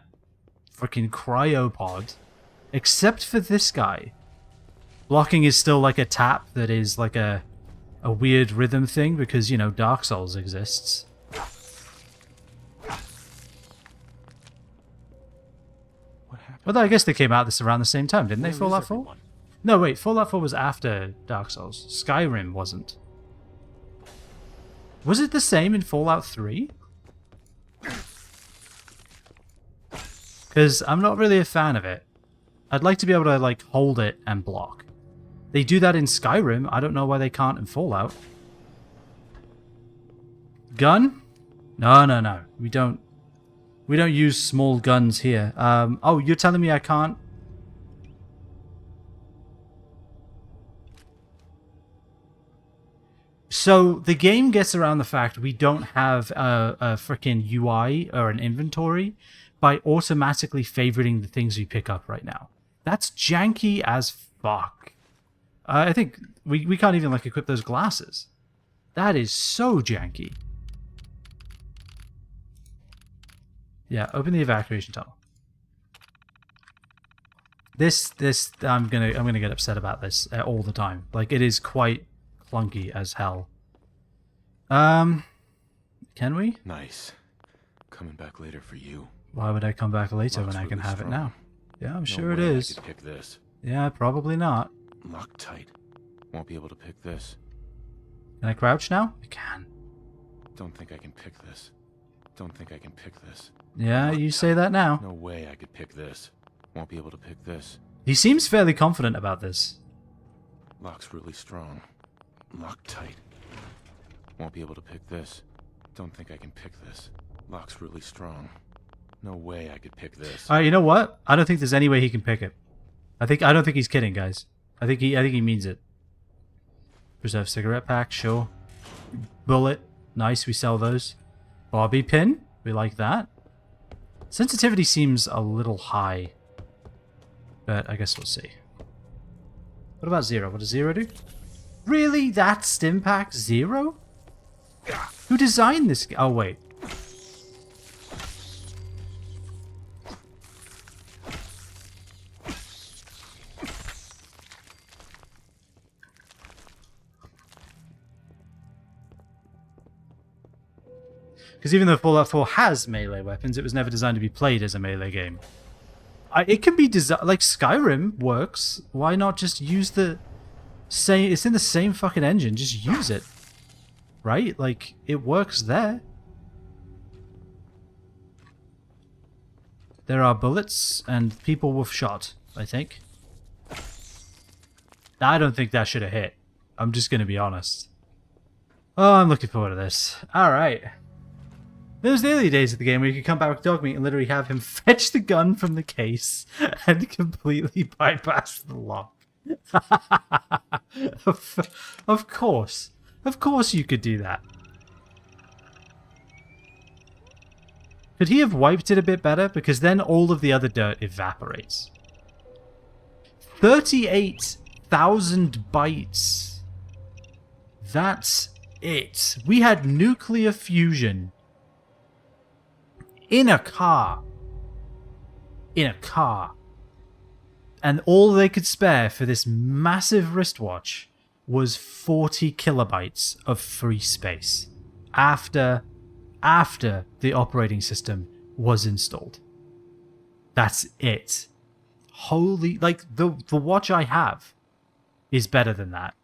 freaking cryopod, except for this guy. Blocking is still like a tap that is like a weird rhythm thing because, you know, Dark Souls exists. What happened? Well, I guess they came out this around the same time, didn't they? Where is Fallout 4? everyone? No, wait, Fallout 4 was after Dark Souls. Skyrim wasn't. Was it the same in Fallout 3? Because I'm not really a fan of it. I'd like to be able to, like, hold it and block. They do that in Skyrim. I don't know why they can't in Fallout. Gun? No. We don't use small guns here. Oh, you're telling me I can't? So the game gets around the fact we don't have a freaking UI or an inventory by automatically favoriting the things we pick up right now. That's janky as fuck. I think we can't even like equip those glasses. That is so janky. Yeah, open the evacuation tunnel. This I'm gonna get upset about this all the time. Like, it is quite clunky as hell. Can we? Nice. Coming back later for you. Why would I come back later when I Locks can really have it strong. now? Yeah, I'm No sure it way I is. could pick this. Yeah, probably not. Locked tight. Won't be able to pick this. Can I crouch now? I can. Don't think I can pick this. Don't think I can pick this. Yeah, Locked you say tight. that now. No way I could pick this. Won't be able to pick this. He seems fairly confident about this. Lock's really strong. Locked tight. Won't be able to pick this. Don't think I can pick this. Lock's really strong. No way I could pick this. Alright, you know what? I don't think there's any way he can pick it. I don't think he's kidding, guys. I think he means it. Preserve cigarette pack, sure. Bullet, nice, we sell those. Bobby pin, we like that. Sensitivity seems a little high. But I guess we'll see. What about 0? What does 0 do? Really? That's stim pack 0? Who designed this? Oh, wait. Because even though Fallout 4 has melee weapons, it was never designed to be played as a melee game. It can be designed... Like, Skyrim works. Why not just use the same... It's in the same fucking engine. Just use it. Right? Like, it works there. There are bullets and people with shot, I think. I don't think that should have hit. I'm just going to be honest. Oh, I'm looking forward to this. Alright. Those the early days of the game where you could come back with Dogmeat and literally have him fetch the gun from the case and completely bypass the lock. Of course. Of course you could do that. Could he have wiped it a bit better? Because then all of the other dirt evaporates. 38,000 bytes. That's it. We had nuclear fusion. In a car. In a car. And all they could spare for this massive wristwatch was 40 kilobytes of free space. After the operating system was installed. That's it. Holy, like, the watch I have is better than that.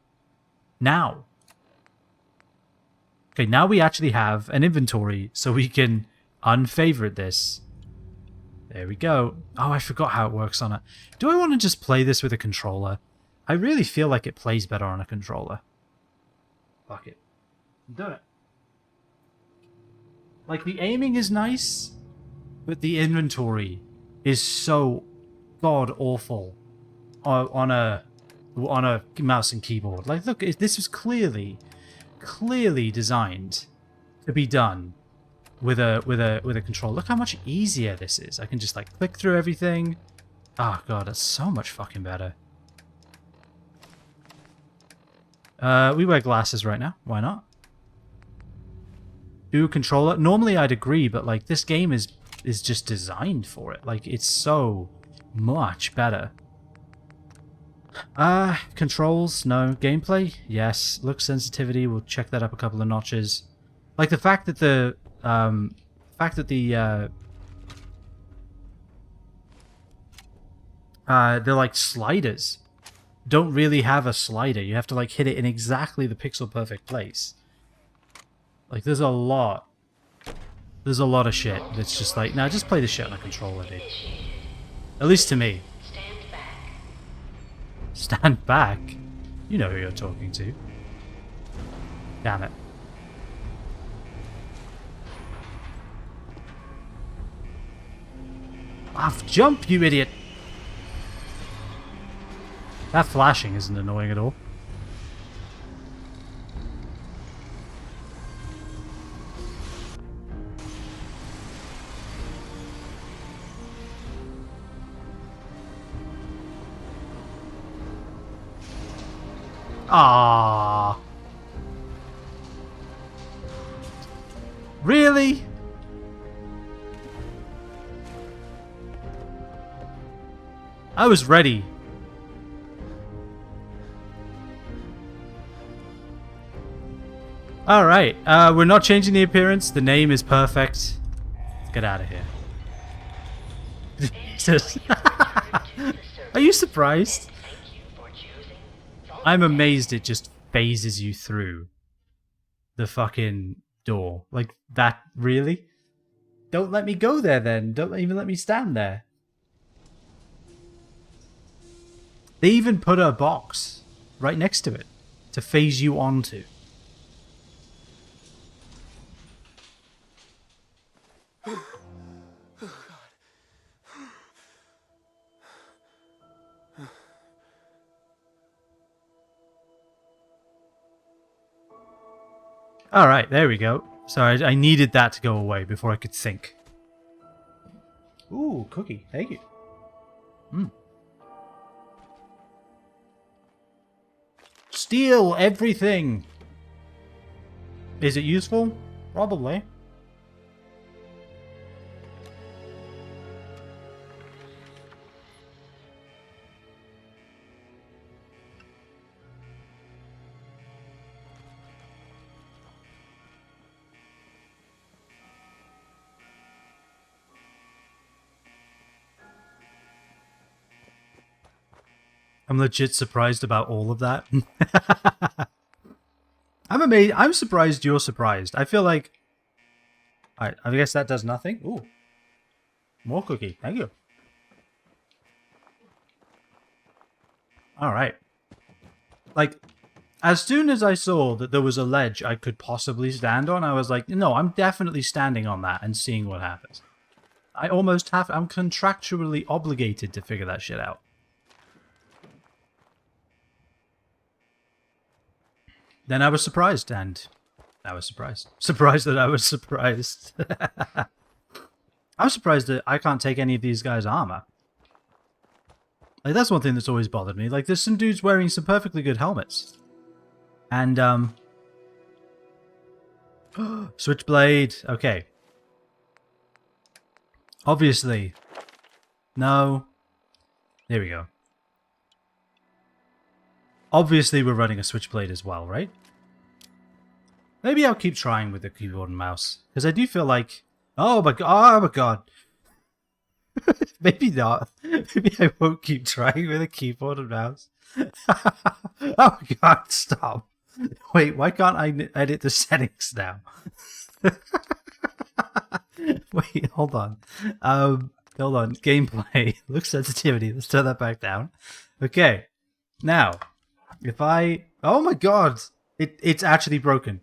Now. Okay, now we actually have an inventory, so we can unfavorite this. There we go. Oh, I forgot how it works on it. Do I want to just play this with a controller? I really feel like it plays better on a controller. Fuck it. I'm doing it. Like, the aiming is nice, but the inventory is so god-awful on a mouse and keyboard. Like, look, this was clearly designed to be done with a controller. Look how much easier this is. I can just, like, click through everything. Oh, God, that's so much fucking better. We wear glasses right now. Why not? Do controller. Normally I'd agree, but like this game is just designed for it. Like it's so much better. Controls, no. Gameplay, yes. Look sensitivity, we'll check that up a couple of notches. Like the fact that they're like sliders don't really have a slider. You have to like hit it in exactly the pixel perfect place. Like, there's a lot of shit that's just like, nah, just play the shit on a controller, dude. At least to me. Stand back? You know who you're talking to. Damn it. Off, jump, you idiot! That flashing isn't annoying at all. Ah, really? I was ready. All right, we're not changing the appearance. The name is perfect. Let's get out of here. Jesus. Are you surprised? I'm amazed it just phases you through the fucking door. Like, that, really? Don't let me go there then. Don't even let me stand there. They even put a box right next to it to phase you onto. Alright, there we go. Sorry, I needed that to go away before I could think. Ooh, cookie. Thank you. Steal everything! Is it useful? Probably. I'm legit surprised about all of that. I'm amazed. I'm surprised you're surprised. I feel like... Alright, I guess that does nothing. Ooh. More cookie. Thank you. Alright. Like, as soon as I saw that there was a ledge I could possibly stand on, I was like, no, I'm definitely standing on that and seeing what happens. I'm contractually obligated to figure that shit out. Then I was surprised, and I was surprised. Surprised that I was surprised. I'm surprised that I can't take any of these guys' armor. Like, that's one thing that's always bothered me. Like, there's some dudes wearing some perfectly good helmets. And, Switchblade. Okay. Obviously. No. There we go. Obviously, we're running a Switchblade as well, right? Maybe I'll keep trying with the keyboard and mouse. Because I do feel like... Oh my god. Maybe not. Maybe I won't keep trying with a keyboard and mouse. Oh my god, stop. Wait, why can't I edit the settings now? Wait, hold on. Hold on. Gameplay. Look sensitivity. Let's turn that back down. Okay. Now, if I... Oh my god! It's actually broken.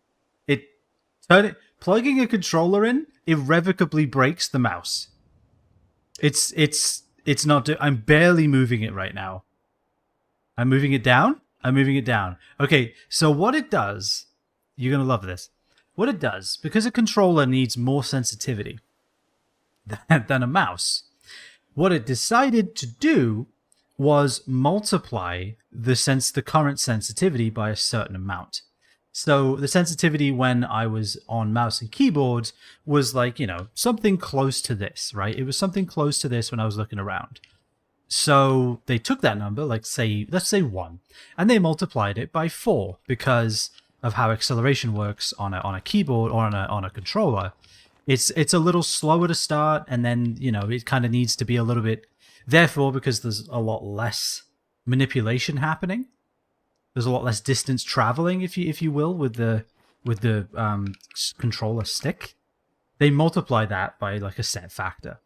Plugging a controller in irrevocably breaks the mouse. It's not... I'm barely moving it right now. I'm moving it down? I'm moving it down. Okay, so what it does... You're going to love this. What it does, because a controller needs more sensitivity than a mouse, what it decided to do was multiply the current sensitivity by a certain amount. So the sensitivity when I was on mouse and keyboard was like, you know, something close to this, right? It was something close to this when I was looking around. So they took that number, like let's say 1, and they multiplied it by 4 because of how acceleration works on a keyboard or on a controller. It's a little slower to start, and then, you know, it kind of needs to be a little bit... Therefore, because there's a lot less manipulation happening, there's a lot less distance traveling, if you will, with the controller stick. They multiply that by like a set factor.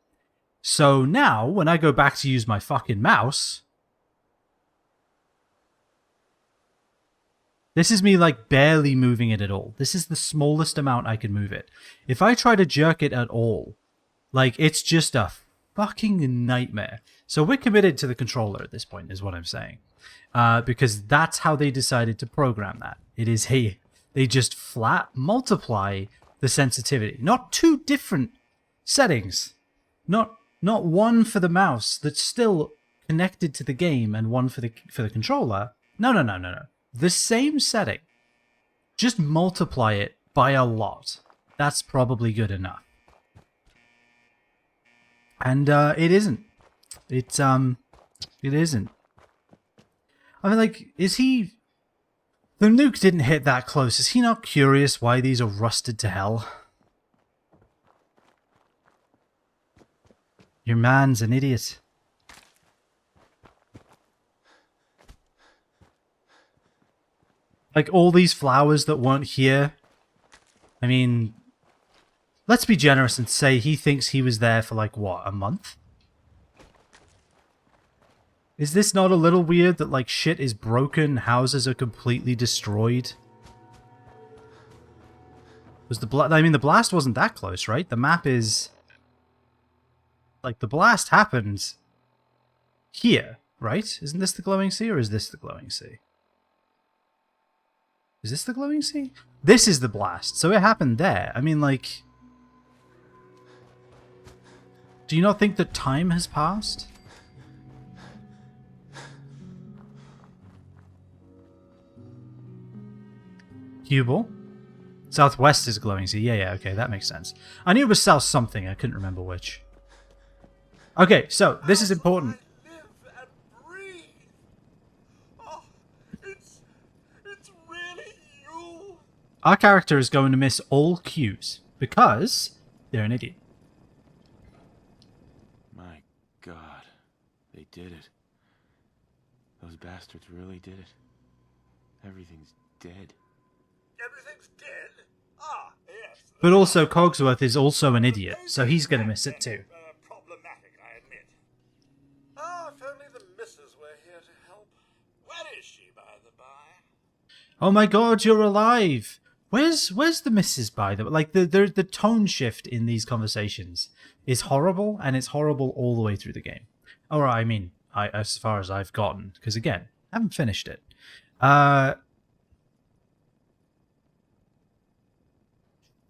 So now, when I go back to use my fucking mouse, this is me like barely moving it at all. This is the smallest amount I can move it. If I try to jerk it at all, like, it's just a fucking nightmare. So we're committed to the controller at this point, is what I'm saying. Because that's how they decided to program that. It is, hey, they just flat multiply the sensitivity. Not 2 different settings. Not one for the mouse that's still connected to the game and one for the controller. No. The same setting. Just multiply it by a lot. That's probably good enough. And it isn't. It isn't. I mean, like, is he... The nuke didn't hit that close. Is he not curious why these are rusted to hell? Your man's an idiot. Like, all these flowers that weren't here. I mean, let's be generous and say he thinks he was there for, like, what, a month? Is this not a little weird that, like, shit is broken, houses are completely destroyed? Was the blast wasn't that close, right? The map is... Like, the blast happened here, right? Isn't this the glowing sea, or is this the glowing sea? Is this the glowing sea? This is the blast, so it happened there. I mean, like... Do you not think that time has passed? Hubel? Southwest is glowing sea. Yeah, okay, that makes sense. I knew it was south something, I couldn't remember which. Okay, so, this is important. Our character is going to miss all cues, because they're an idiot. My God, they did it. Those bastards really did it. Everything's dead. Everything's dead? Ah, yes. But also, Cogsworth is also an idiot, so he's going to miss it too. Problematic Oh my god, you're alive! Where's the missus, by the way? Like, the tone shift in these conversations is horrible, and it's horrible all the way through the game. Or, I mean, as far as I've gotten. Because, again, I haven't finished it.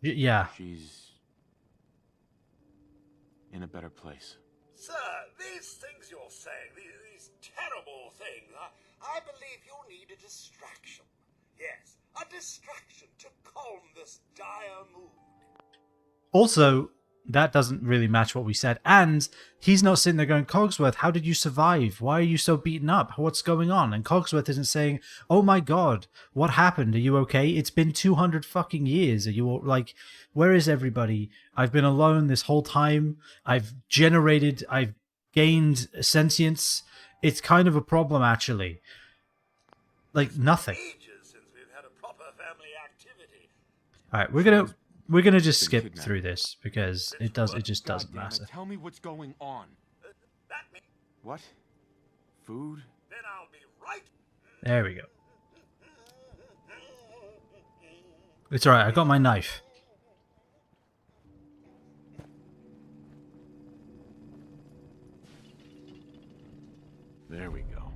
Yeah. She's in a better place. Sir, these things you're saying, these terrible things, I believe you need a distraction. Yes, a distraction to calm this dire mood. Also, that doesn't really match what we said. And he's not sitting there going, Cogsworth, how did you survive? Why are you so beaten up? What's going on? And Cogsworth isn't saying, oh my god, what happened? Are you okay? It's been 200 fucking years. Are you all, like, where is everybody? I've been alone this whole time. I've gained sentience. It's kind of a problem, actually. Like, nothing. Alright, we're gonna just skip through this because it just doesn't matter. Tell me what's going on. What? Food? Then I'll be right. There we go. It's alright, I got my knife. There we go.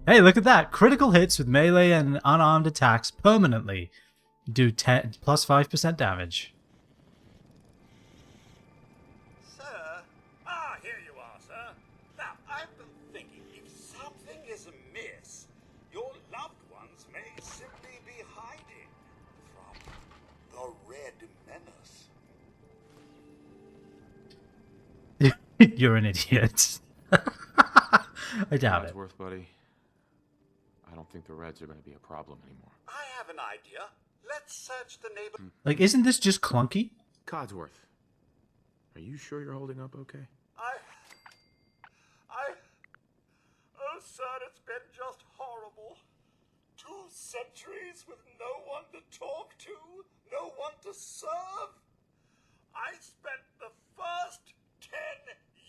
Hey, look at that! Critical hits with melee and unarmed attacks permanently do plus 5% damage. Sir? Here you are, sir. Now, I've been thinking, if something is amiss, your loved ones may simply be hiding from the Red Menace. You're an idiot. I doubt it. Codsworth, buddy. I don't think the Reds are going to be a problem anymore. I have an idea. Let's search the neighborhood. Like, isn't this just clunky? Codsworth, are you sure you're holding up okay? Oh, sir, it's been just horrible. 2 centuries with no one to talk to, no one to serve. I spent the first 10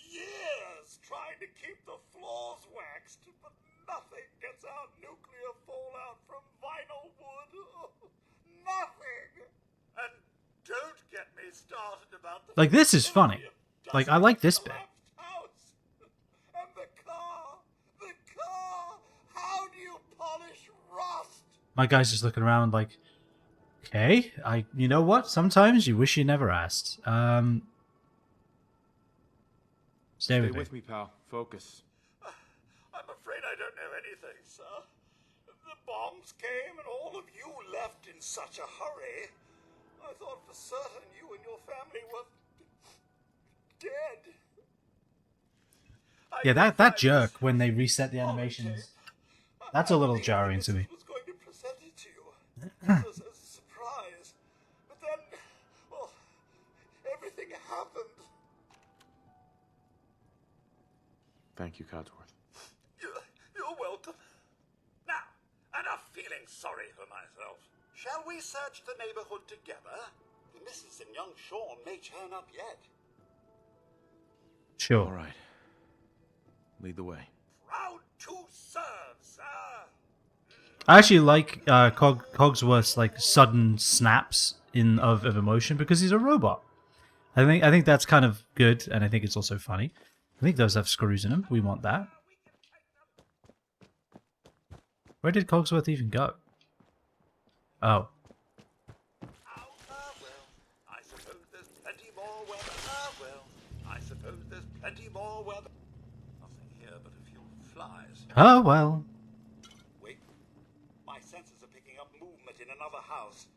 years trying to keep the floors waxed, but nothing gets out nuclear fallout from vinyl wood. Nothing. And don't get me started about the... Like, this is funny. Like, I like this bit. House. And the car. How do you polish rust? My guy's just looking around like, okay, you know what? Sometimes you wish you never asked. Stay with me, pal. Focus. I'm afraid I don't know anything, sir. The bombs came and all of you left in such a hurry. I thought for certain you and your family were dead. Yeah, that jerk when they reset the animations, that's a little jarring to me. I was going to present it to you as a surprise, but then, well, everything happened. Thank you, Codsworth. You're welcome. Now, enough feeling sorry for myself. Shall we search the neighborhood together? The missus and young Sean may turn up yet. Sure. All right. Lead the way. Proud to serve, sir. I actually like Cogsworth's like sudden snaps of emotion because he's a robot. I think that's kind of good, and I think it's also funny. I think those have screws in them. We want that. Where did Cogsworth even go? Oh. I suppose there's plenty more weather. Nothing here but a few flies. Oh, well. Wait. My senses are picking up movement in another house.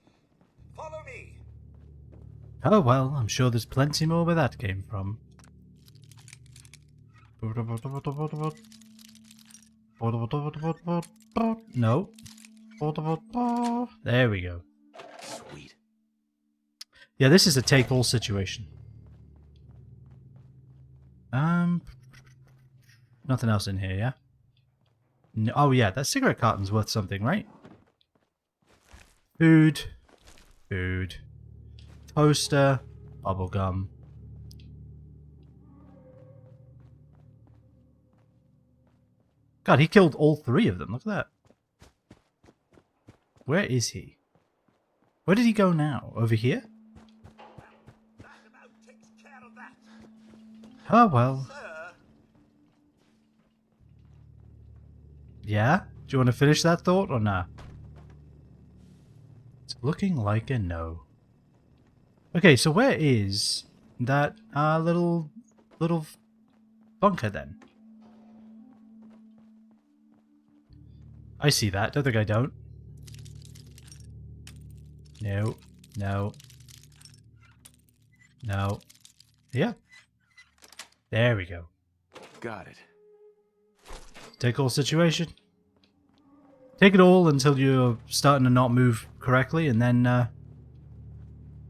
Follow me. Oh, well, I'm sure there's plenty more where that came from. No. There we go. Sweet. Yeah, this is a take-all situation. Nothing else in here, yeah? No, oh, yeah, that cigarette carton's worth something, right? Food. Toaster. Bubblegum. God, he killed all 3 of them. Look at that. Where is he? Where did he go now? Over here? Oh, well. Yeah? Do you want to finish that thought or not? It's looking like a no. Okay, so where is that little bunker then? I see that. Don't think I don't. No. No. No. Yeah. There we go. Got it. Take all situation. Take it all until you're starting to not move correctly, and then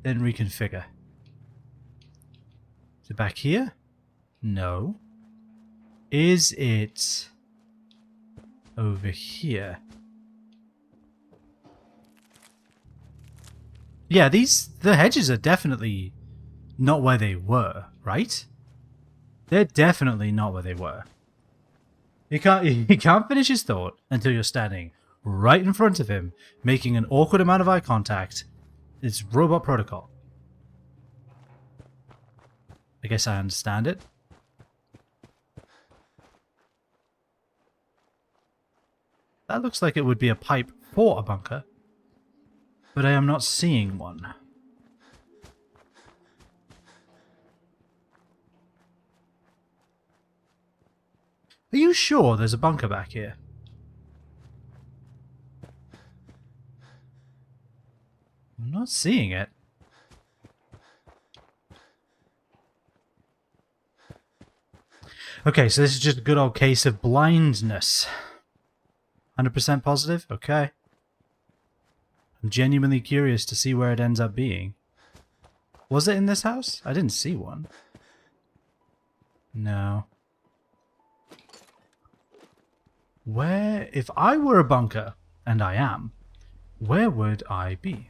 reconfigure. Is it back here? No. Is it over here? Yeah, the hedges are definitely not where they were, right? They're definitely not where they were. He can't finish his thought until you're standing right in front of him, making an awkward amount of eye contact. It's robot protocol. I guess I understand it. That looks like it would be a pipe for a bunker, but I am not seeing one. Are you sure there's a bunker back here? I'm not seeing it. Okay, so this is just a good old case of blindness. 100% positive? Okay. I'm genuinely curious to see where it ends up being. Was it in this house? I didn't see one. No. Where, if I were a bunker, and I am, where would I be?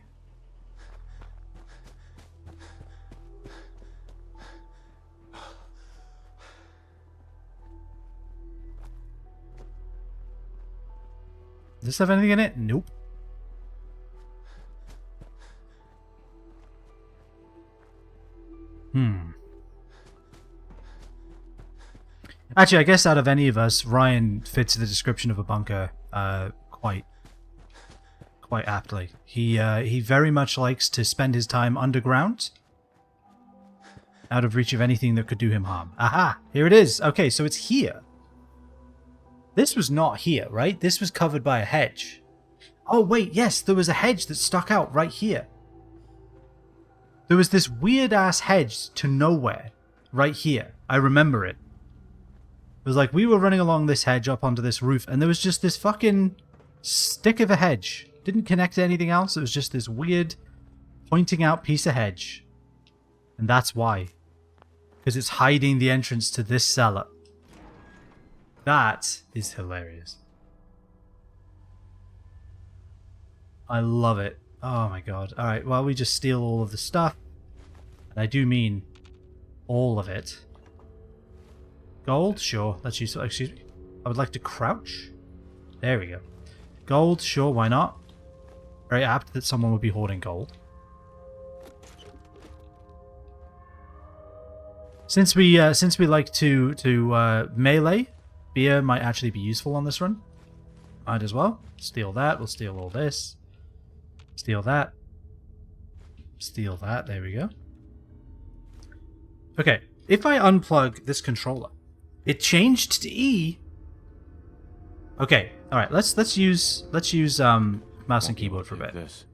Does this have anything in it? Nope. Actually, I guess out of any of us, Ryan fits the description of a bunker quite aptly. He very much likes to spend his time underground, out of reach of anything that could do him harm. Aha! Here it is. Okay, so it's here. This was not here, right? This was covered by a hedge. Oh wait, yes, there was a hedge that stuck out right here. There was this weird-ass hedge to nowhere right here. I remember it. It was like we were running along this hedge up onto this roof, and there was just this fucking stick of a hedge. Didn't connect to anything else. It was just this weird pointing out piece of hedge. And that's why. Because it's hiding the entrance to this cellar. That is hilarious. I love it. Oh my god. Alright, well, we just steal all of the stuff. And I do mean all of it. Gold? Sure. That's useful. Excuse me. I would like to crouch. There we go. Gold? Sure, why not? Very apt that someone would be hoarding gold. Since we like to melee, beer might actually be useful on this run. Might as well. Steal that. We'll steal all this. Steal that. Steal that. There we go. Okay. If I unplug this controller, it changed to E. Okay. All right. Let's use mouse and keyboard for a bit.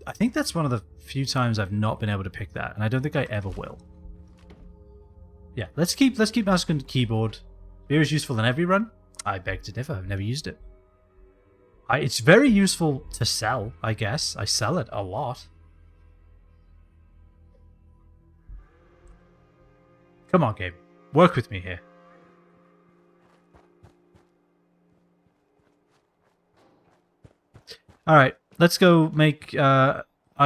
I think that's one of the few times I've not been able to pick that, and I don't think I ever will. Yeah. Let's keep mouse and keyboard. Beer is useful in every run. I beg to differ. I've never used it. It's very useful to sell, I guess. I sell it a lot. Come on, game. Work with me here. Alright, let's go make eye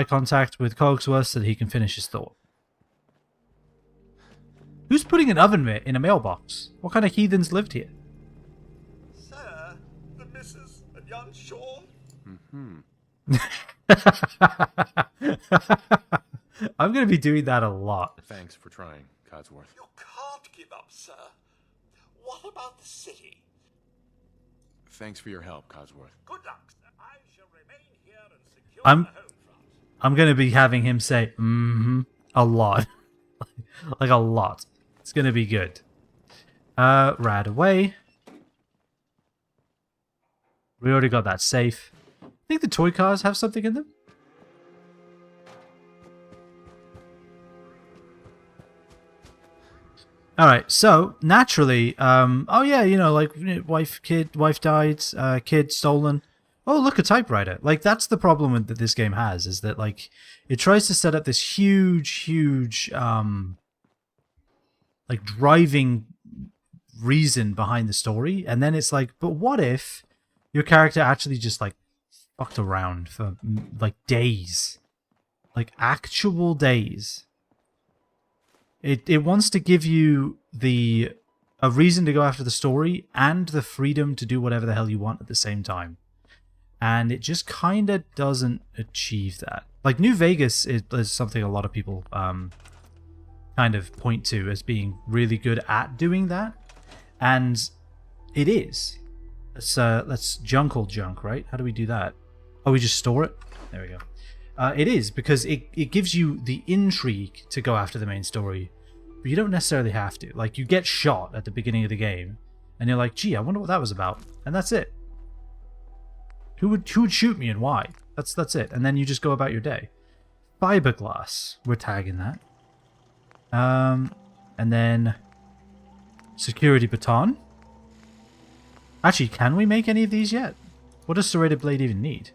contact with Cogsworth so that he can finish his thought. Who's putting an oven mitt in a mailbox? What kind of heathens lived here? Sir, the missus and young Sean. Mm-hmm. I'm going to be doing that a lot. Thanks for trying, Codsworth. You can't give up, sir. What about the city? Thanks for your help, Codsworth. Good luck, sir. I shall remain here and secure I'm the home front. I'm going to be having him say, a lot. Like a lot. It's going to be good. Rad away. We already got that safe. I think the toy cars have something in them. Alright, so, naturally, oh yeah, you know, like, wife died, kid stolen. Oh, look, a typewriter. Like, that's the problem that this game has, is that, like, it tries to set up this huge, like, driving reason behind the story, and then it's like, but what if your character actually just, like, fucked around for, like, days? Like, actual days. It wants to give you a reason to go after the story and the freedom to do whatever the hell you want at the same time. And it just kind of doesn't achieve that. Like, New Vegas is something a lot of people kind of point to as being really good at doing that. And it is. Let's junk all junk, right? How do we do that? Oh, we just store it? There we go. It is, because it gives you the intrigue to go after the main story, but you don't necessarily have to. Like, you get shot at the beginning of the game, and you're like, gee, I wonder what that was about. And that's it. Who would shoot me and why? That's it. And then you just go about your day. Fiberglass. We're tagging that. And then security baton. Actually, can we make any of these yet? What does serrated blade even need?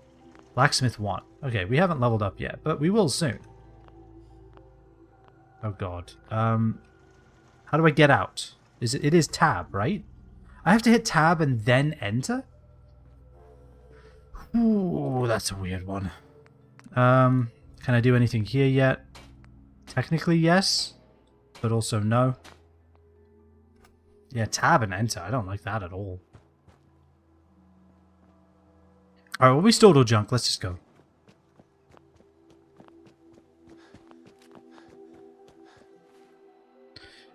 Blacksmith 1. Okay, we haven't leveled up yet, but we will soon. Oh god. How do I get out? It is tab, right? I have to hit tab and then enter? Ooh, that's a weird one. Can I do anything here yet? Technically, yes. But also no. Yeah, tab and enter. I don't like that at all. Alright, well, we stored all junk. Let's just go.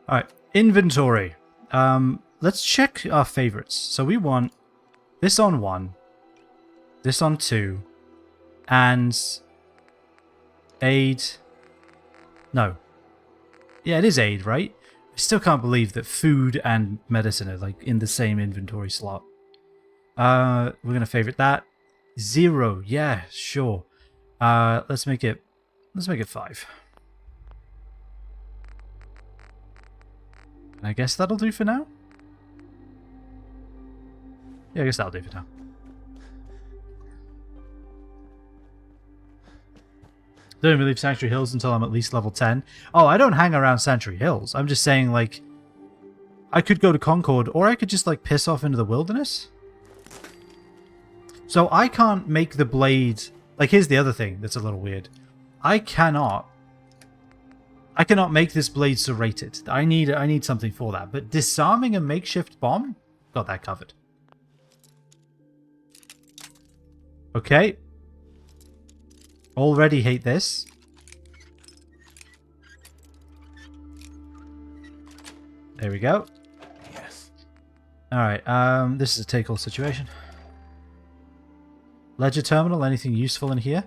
Alright, inventory. Let's check our favorites. So we want this on 1, this on 2, and aid. No. Yeah, it is aid, right? I still can't believe that food and medicine are like in the same inventory slot. We're gonna favorite that. 0, yeah, sure. Let's make it 5. And I guess that'll do for now. Yeah, I guess that'll do for now. Don't even leave Sanctuary Hills until I'm at least level 10. Oh, I don't hang around Sanctuary Hills. I'm just saying, like, I could go to Concord, or I could just, like, piss off into the wilderness. So I can't make the blade... Like, here's the other thing that's a little weird. I cannot make this blade serrated. I need something for that. But disarming a makeshift bomb? Got that covered. Okay. Already hate this. There we go. Yes. Alright, this is a take-all situation. Ledger terminal, anything useful in here?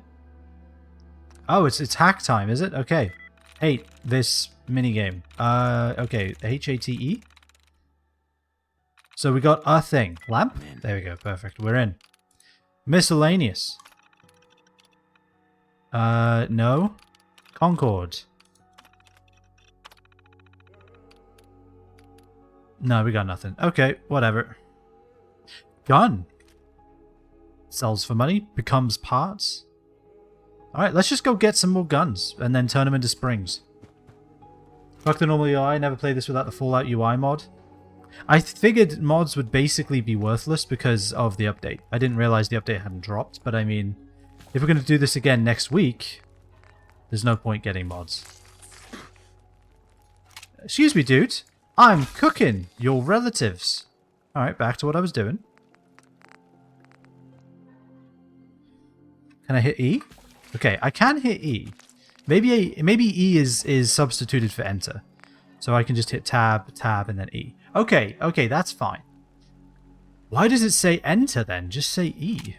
Oh, it's hack time, is it? Okay. Hate this minigame. Okay, HATE. So we got a thing. Lamp? There we go, perfect. We're in. Miscellaneous. No. Concord. No, we got nothing. Okay, whatever. Gun. Sells for money, becomes parts. Alright, let's just go get some more guns and then turn them into springs. Fuck the normal UI, never played this without the Fallout UI mod. I figured mods would basically be worthless because of the update. I didn't realize the update hadn't dropped, but I mean, if we're going to do this again next week, there's no point getting mods. Excuse me, dude. I'm cooking your relatives. Alright, back to what I was doing. Can I hit E? Okay, I can hit E. Maybe E is substituted for enter. So I can just hit tab, tab, and then E. Okay, okay, that's fine. Why does it say enter then? Just say E.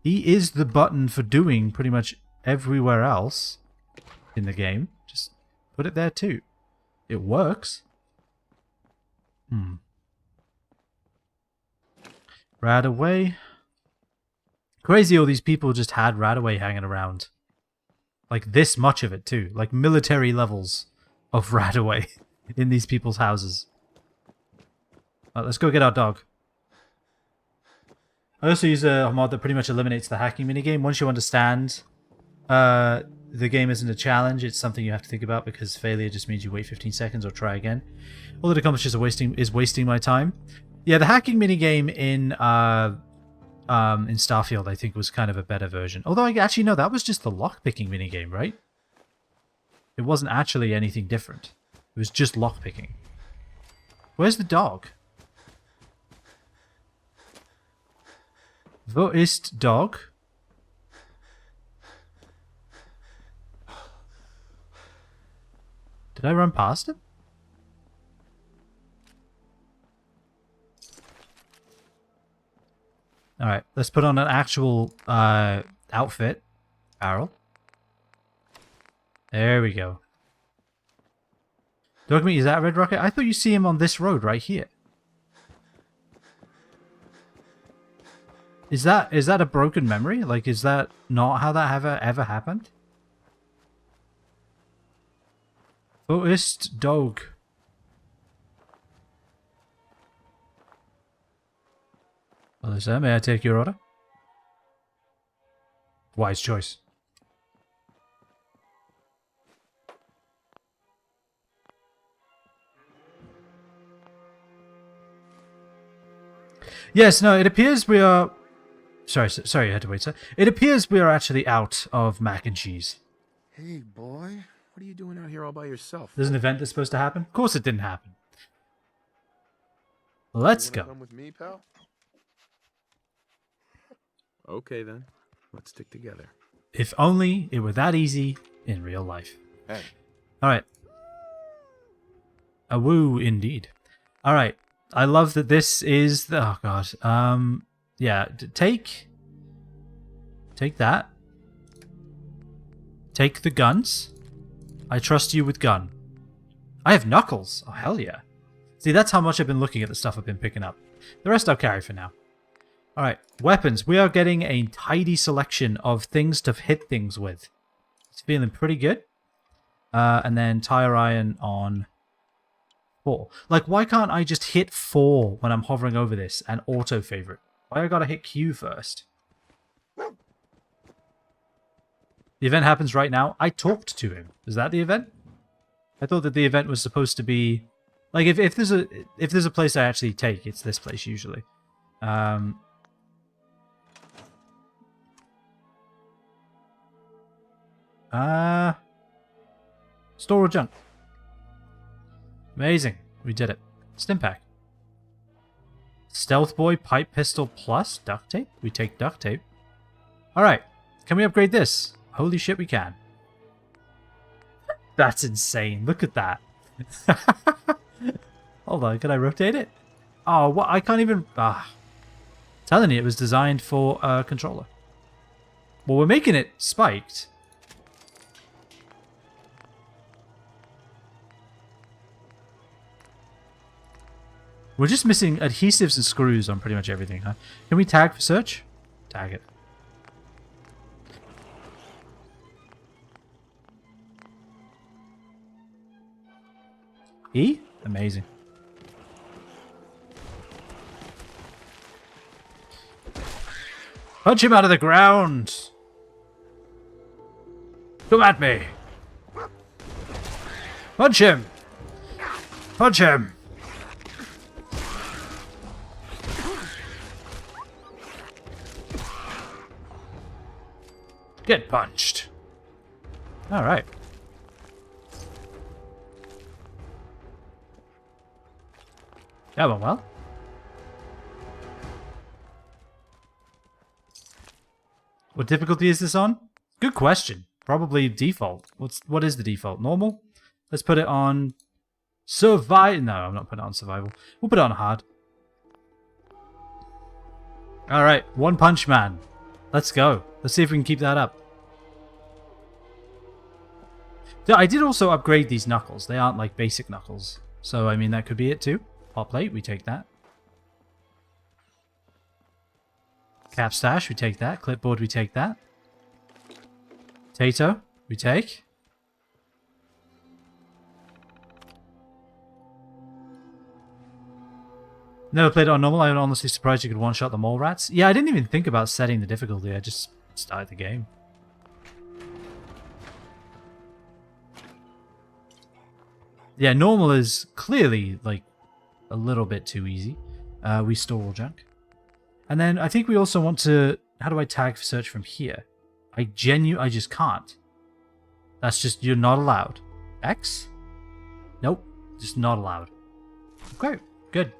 E is the button for doing pretty much everywhere else in the game. Just put it there too. It works. Radaway. Crazy all these people just had Radaway hanging around. Like this much of it too. Like military levels of Radaway in these people's houses. Right, let's go get our dog. I also use a mod that pretty much eliminates the hacking minigame. Once you understand the game isn't a challenge, it's something you have to think about, because failure just means you wait 15 seconds or try again. All it accomplishes is wasting my time. Yeah, the hacking minigame in Starfield, I think, was kind of a better version. Although, actually, no, that was just the lockpicking minigame, right? It wasn't actually anything different. It was just lockpicking. Where's the dog? Wo ist Dog? Did I run past him? Alright, let's put on an actual outfit. Barrel. There we go. Dog meat, is that Red Rocket? I thought you see him on this road right here. Is that a broken memory? Like, is that not how that ever happened? Wo ist Dog? Hello, sir. May I take your order? Wise choice. Yes, no, it appears we are... Sorry, I had to wait, sir. It appears we are actually out of mac and cheese. Hey, boy. What are you doing out here all by yourself? There's an event that's supposed to happen? Of course it didn't happen. Let's go. Come with me, pal? Okay, then. Let's stick together. If only it were that easy in real life. Hey. Alright. A woo, indeed. Alright. I love that this is... Oh, God. Yeah, take that. Take the guns. I trust you with gun. I have knuckles. Oh, hell yeah. See, that's how much I've been looking at the stuff I've been picking up. The rest I'll carry for now. Alright, weapons. We are getting a tidy selection of things to hit things with. It's feeling pretty good. And then tire iron on 4. Like, why can't I just hit 4 when I'm hovering over this and auto favorite? Why I gotta hit Q first? The event happens right now. I talked to him. Is that the event? I thought that the event was supposed to be... Like, if there's a place I actually take, it's this place usually. Store or junk. Amazing. We did it. Stimpak. Stealth Boy, Pipe Pistol plus duct tape? We take duct tape. Alright. Can we upgrade this? Holy shit, we can. That's insane. Look at that. Hold on, can I rotate it? Oh, what? I can't even... Telling you, it was designed for a controller. Well, we're making it spiked. We're just missing adhesives and screws on pretty much everything, huh? Can we tag for search? Tag it. E? Amazing. Punch him out of the ground! Come at me! Punch him! Punch him! Get punched. Alright. That went well. What difficulty is this on? Good question. Probably default. What is the default? Normal? Let's put it on survival. No, I'm not putting it on survival. We'll put it on hard. Alright, One Punch Man. Let's go. Let's see if we can keep that up. I did also upgrade these knuckles. They aren't like basic knuckles. So, I mean, that could be it too. Hot plate, we take that. Cap stash, we take that. Clipboard, we take that. Potato, we take. Never played it on normal. I'm honestly surprised you could one-shot the mole rats. Yeah, I didn't even think about setting the difficulty. I just started the game. Yeah, normal is clearly, like, a little bit too easy. We store all junk. And then I think we also want to... How do I tag search from here? I just can't. That's just... You're not allowed. X? Nope. Just not allowed. Okay, good.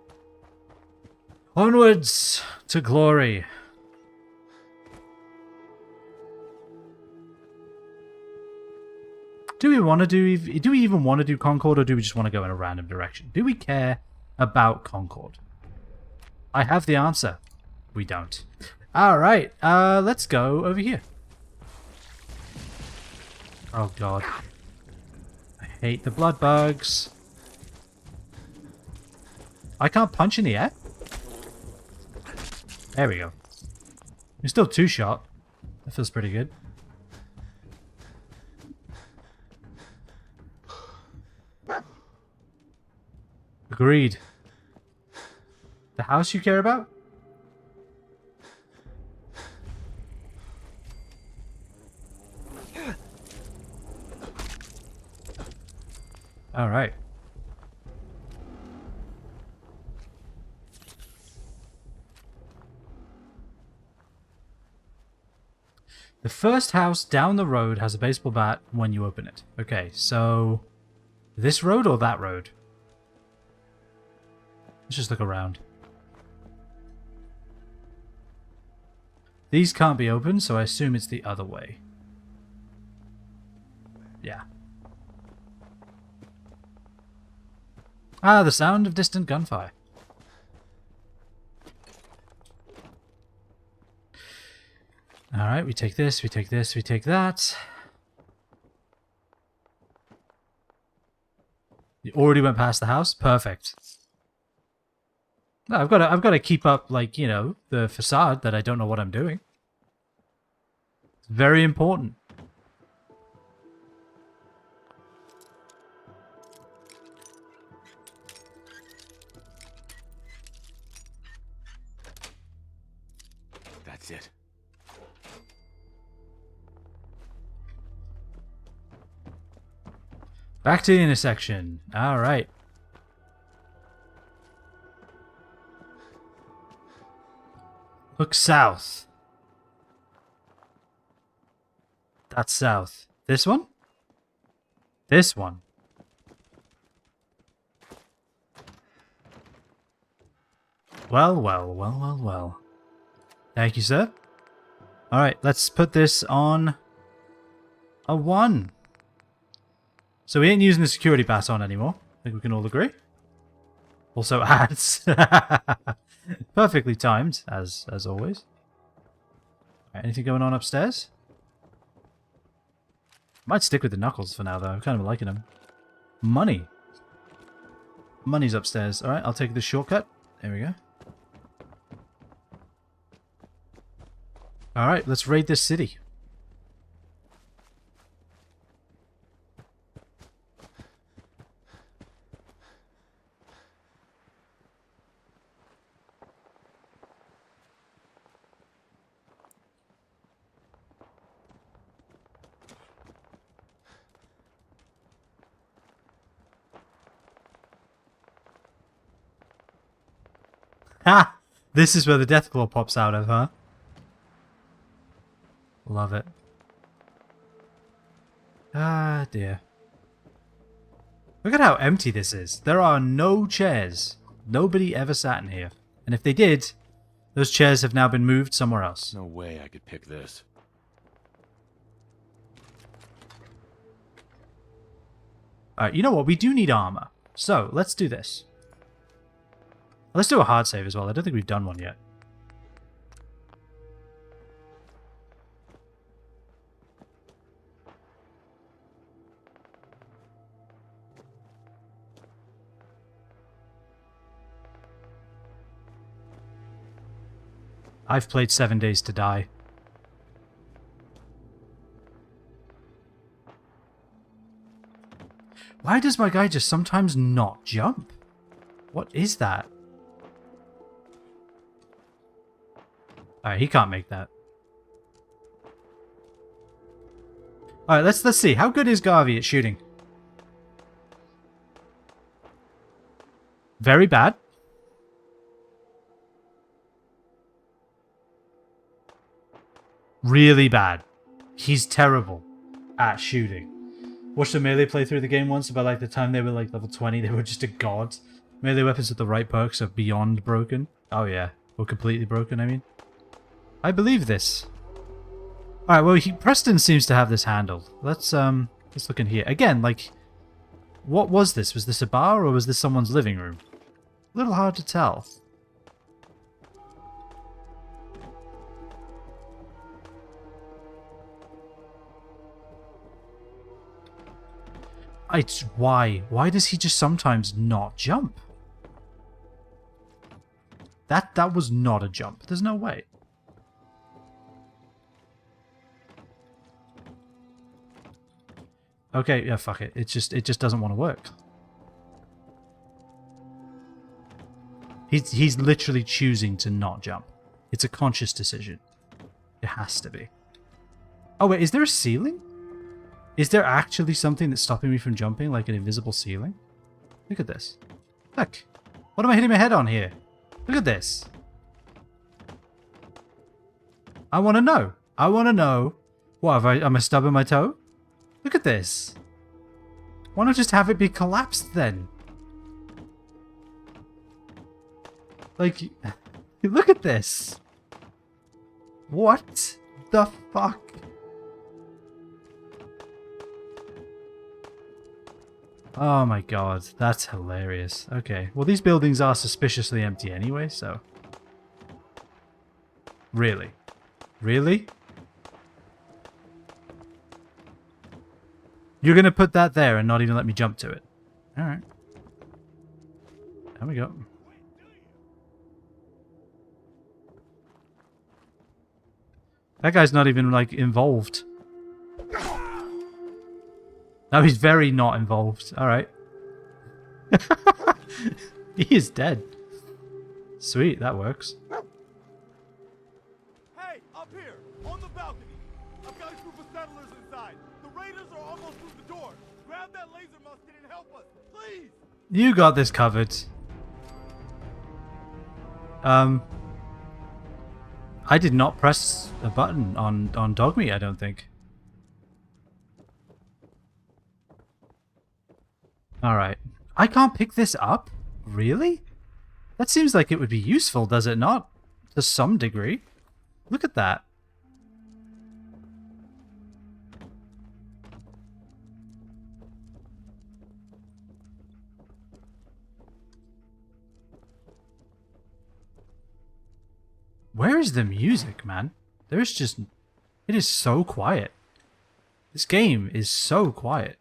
Onwards to glory. Do we even want to do Concord, or do we just want to go in a random direction? Do we care about Concord? I have the answer. We don't. Alright, let's go over here. Oh god. I hate the blood bugs. I can't punch in the air? There we go. You're still two-shot. That feels pretty good. Agreed. The house you care about? All right. The first house down the road has a baseball bat when you open it. Okay, so this road or that road? Let's just look around. These can't be opened, so I assume it's the other way. Yeah. Ah, the sound of distant gunfire. Alright, we take this, we take this, we take that. You already went past the house? Perfect. No, I've got to keep up, like, you know, the facade that I don't know what I'm doing. It's very important. That's it. Back to the intersection. All right. Look south. That's south. This one? This one. Well, well, well, well, well. Thank you, sir. Alright, let's put this on a 1. So we ain't using the security pass on anymore. I think we can all agree. Also ads. Perfectly timed, as always. Right, anything going on upstairs? Might stick with the knuckles for now, though. I'm kind of liking them. Money. Money's upstairs. Alright, I'll take the shortcut. There we go. Alright, let's raid this city. Ha! This is where the Deathclaw pops out of, huh? Love it. Ah, dear. Look at how empty this is. There are no chairs. Nobody ever sat in here. And if they did, those chairs have now been moved somewhere else. No way I could pick this. Alright, you know what? We do need armor. So, let's do this. Let's do a hard save as well. I don't think we've done one yet. I've played 7 Days to Die. Why does my guy just sometimes not jump? What is that? Alright, he can't make that. Alright, let's see. How good is Garvey at shooting? Very bad. Really bad. He's terrible at shooting. Watched a melee play through the game once about like the time they were like level 20, they were just a god. Melee weapons with the right perks are beyond broken. Oh yeah, or completely broken, I mean. I believe this. Alright, well Preston seems to have this handled. Let's look in here. Again, like, what was this? Was this a bar or was this someone's living room? A little hard to tell. Why? Why does he just sometimes not jump? That was not a jump. There's no way. Okay, yeah, fuck it. It just doesn't want to work. He's literally choosing to not jump. It's a conscious decision. It has to be. Oh wait, is there a ceiling? Is there actually something that's stopping me from jumping, like an invisible ceiling? Look at this. Look. What am I hitting my head on here? Look at this. I want to know. I want to know. What, am I stubbing my toe? Look at this. Why not just have it be collapsed then? Like, look at this. What the fuck? Oh my god, that's hilarious. Okay, well these buildings are suspiciously empty anyway, so... Really? Really? You're gonna put that there and not even let me jump to it? Alright. There we go. That guy's not even, like, involved. No, he's very not involved. Alright. He is dead. Sweet, that works. Hey, up here, on the balcony. I've got a group of settlers inside. The raiders are almost through the door. Grab that laser musket and help us, please. You got this covered. I did not press a button on dog meat, I don't think. Alright. I can't pick this up? Really? That seems like it would be useful, does it not? To some degree. Look at that. Where is the music, man? There's just... It is so quiet. This game is so quiet.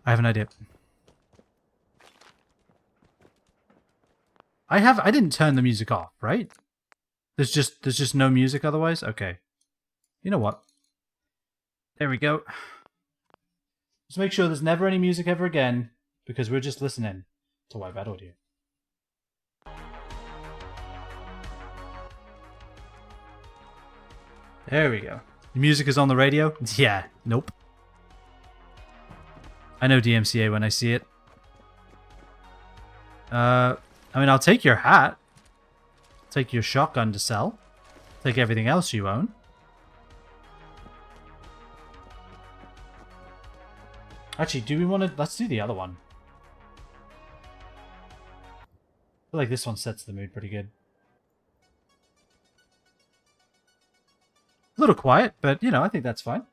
I have an idea. I didn't turn the music off, right? There's just no music otherwise? Okay. You know what? There we go. Just make sure there's never any music ever again, because we're just listening to White Bad Audio. There we go. The music is on the radio? Yeah. Nope. I know DMCA when I see it. I mean, I'll take your hat. Take your shotgun to sell. Take everything else you own. Actually, do we want to... Let's do the other one. I feel like this one sets the mood pretty good. A little quiet, but, you know, I think that's fine.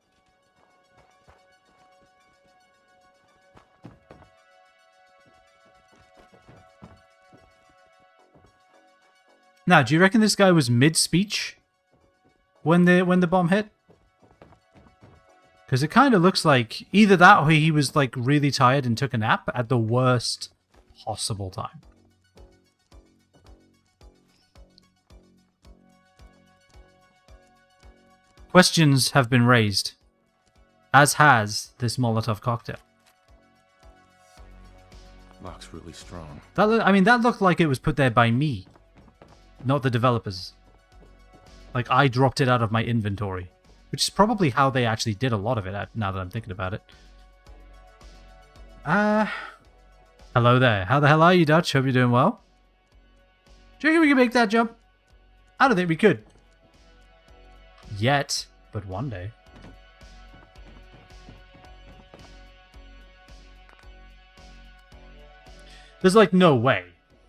Now, do you reckon this guy was mid-speech when the bomb hit? Because it kind of looks like either that or he was like really tired and took a nap at the worst possible time. Questions have been raised, as has this Molotov cocktail. Lock's really strong. That looked like it was put there by me, not the developers. Like, I dropped it out of my inventory, which is probably how they actually did a lot of it, now that I'm thinking about it. Hello there. How the hell are you, Dutch? Hope you're doing well. Do you think we can make that jump? I don't think we could. Yet, but one day. There's like no way,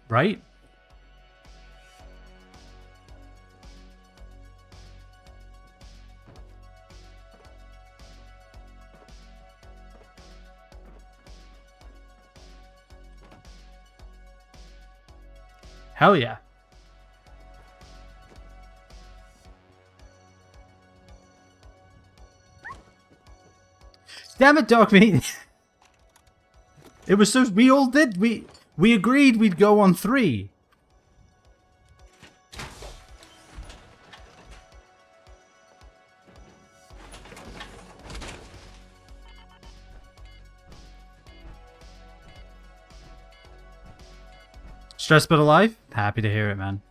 right? Hell yeah. Damn it, dog meat. It was so... We all did. We agreed we'd go on 3. Stressed but alive? Happy to hear it, man.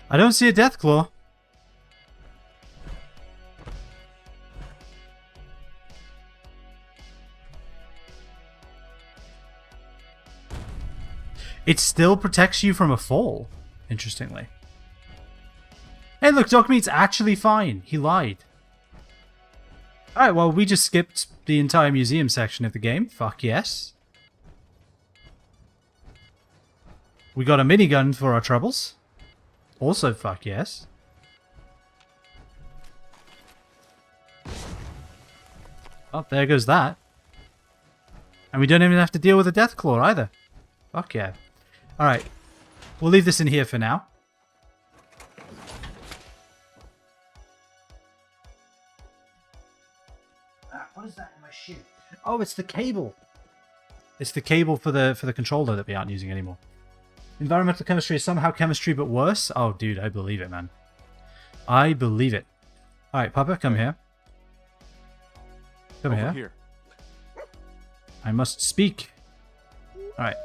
I don't see a death claw. It still protects you from a fall, interestingly. Hey look, Dog Meat's actually fine. He lied. Alright, well, we just skipped the entire museum section of the game. Fuck yes. We got a minigun for our troubles. Also fuck yes. Oh, there goes that. And we don't even have to deal with a death claw either. Fuck yeah. Alright. We'll leave this in here for now. What is that in my shoe? Oh, it's the cable. It's the cable for the controller that we aren't using anymore. Environmental chemistry is somehow chemistry but worse? Oh, dude, I believe it, man. I believe it. Alright, Papa, come here. Come here. I must speak. Alright.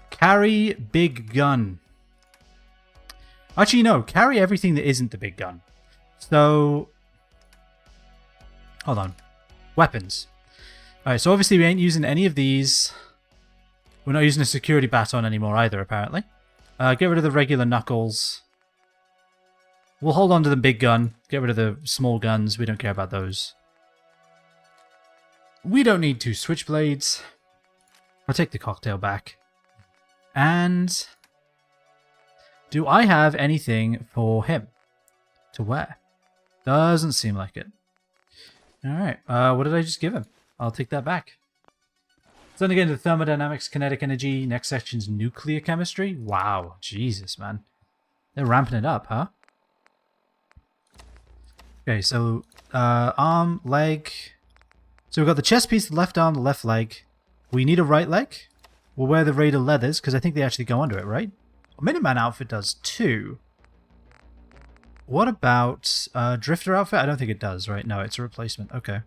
Carry big gun. Actually, no. Carry everything that isn't the big gun. So... Hold on. Weapons. Alright, so obviously we ain't using any of these... We're not using a security baton anymore either, apparently. Get rid of the regular knuckles. We'll hold on to the big gun. Get rid of the small guns. We don't care about those. We don't need 2 switchblades. I'll take the cocktail back. And... do I have anything for him to wear? Doesn't seem like it. Alright, what did I just give him? I'll take that back. So then again, the thermodynamics, kinetic energy, next section's nuclear chemistry. Wow, Jesus, man. They're ramping it up, huh? Okay, so arm, leg. So we've got the chest piece, the left arm, the left leg. We need a right leg. We'll wear the Raider leathers, because I think they actually go under it, right? Minuteman outfit does too. What about Drifter outfit? I don't think it does, right? No, it's a replacement. Okay.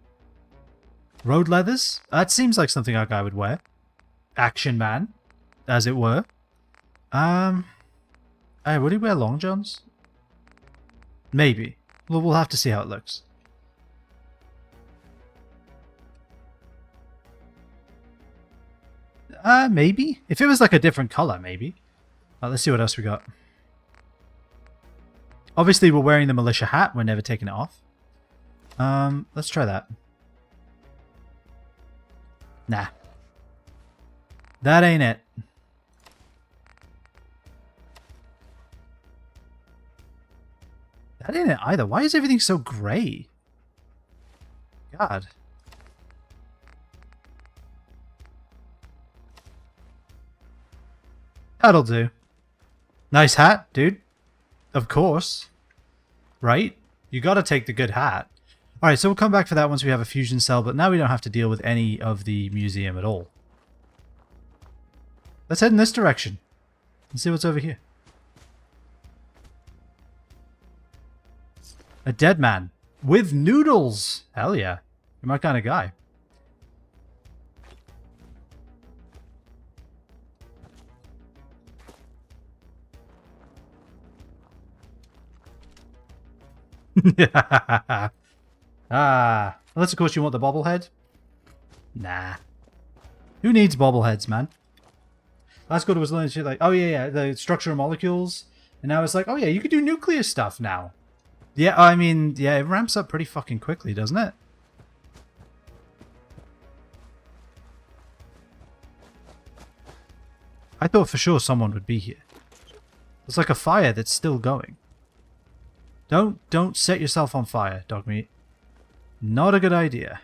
Road leathers? That seems like something our guy would wear. Action Man, as it were. Hey, would he wear long johns? Maybe. Well, we'll have to see how it looks. Maybe. If it was like a different color, maybe. Let's see what else we got. Obviously, we're wearing the militia hat. We're never taking it off. Let's try that. Nah. That ain't it. That ain't it either. Why is everything so grey? God. That'll do. Nice hat, dude. Of course. Right? You gotta take the good hat. Alright, so we'll come back for that once we have a fusion cell, but now we don't have to deal with any of the museum at all. Let's head in this direction and see what's over here. A dead man with noodles. Hell yeah. You're my kind of guy. Unless of course you want the bobblehead. Nah. Who needs bobbleheads, man? Last quarter was learning shit like, oh yeah, the structure of molecules. And now it's like, oh yeah, you could do nuclear stuff now. Yeah, I mean, yeah, it ramps up pretty fucking quickly, doesn't it? I thought for sure someone would be here. It's like a fire that's still going. Don't set yourself on fire, dog meat. Not a good idea.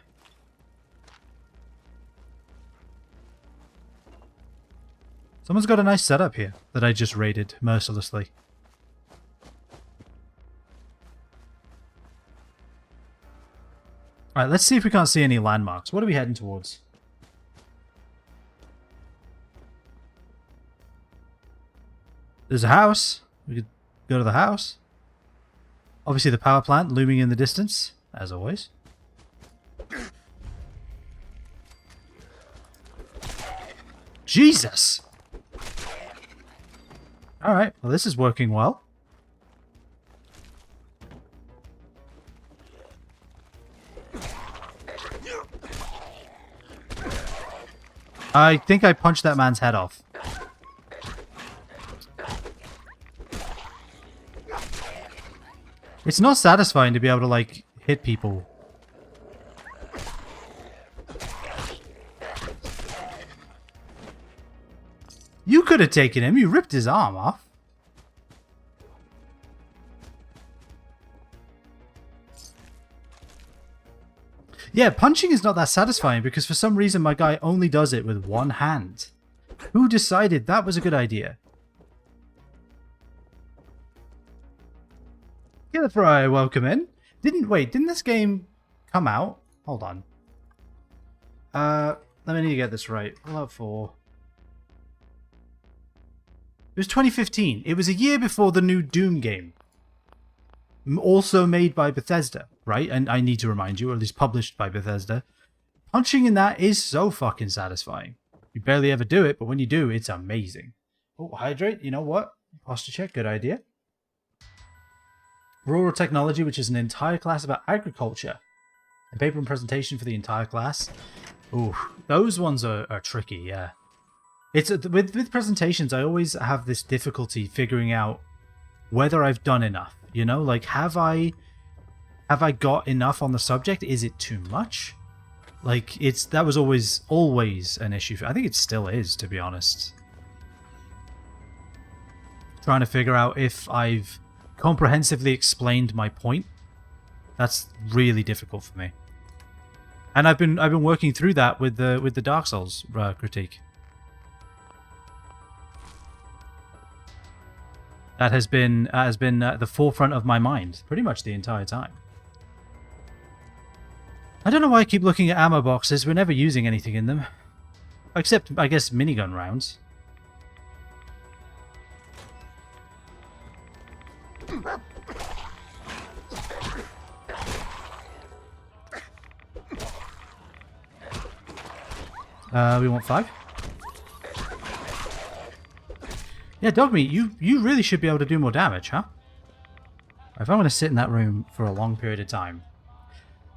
Someone's got a nice setup here that I just raided mercilessly. Alright, let's see if we can't see any landmarks. What are we heading towards? There's a house. We could go to the house. Obviously the power plant looming in the distance, as always. Jesus! Alright, well this is working well. I think I punched that man's head off. It's not satisfying to be able to, like, hit people. You could have taken him. You ripped his arm off. Yeah, punching is not that satisfying because for some reason my guy only does it with one hand. Who decided that was a good idea? Killer Fry, welcome in. Didn't this game come out? Hold on. Let me need to get this right. Fallout 4. It was 2015. It was a year before the new Doom game. Also made by Bethesda, right? And I need to remind you, or at least published by Bethesda. Punching in that is so fucking satisfying. You barely ever do it, but when you do, it's amazing. Oh, hydrate. You know what? Posture check. Good idea. Rural Technology, which is an entire class about agriculture. And paper and presentation for the entire class. Ooh, those ones are tricky, yeah. It's with presentations, I always have this difficulty figuring out whether I've done enough. You know, like have I got enough on the subject? Is it too much? Like that was always an issue. I think it still is, to be honest. Trying to figure out if I've comprehensively explained my point. That's really difficult for me. And I've been working through that with the Dark Souls critique. That has been at the forefront of my mind pretty much the entire time. I don't know why I keep looking at ammo boxes. We're never using anything in them. Except, I guess, minigun rounds. We want 5. Yeah, Dogmeat, you really should be able to do more damage, huh? If I'm going to sit in that room for a long period of time.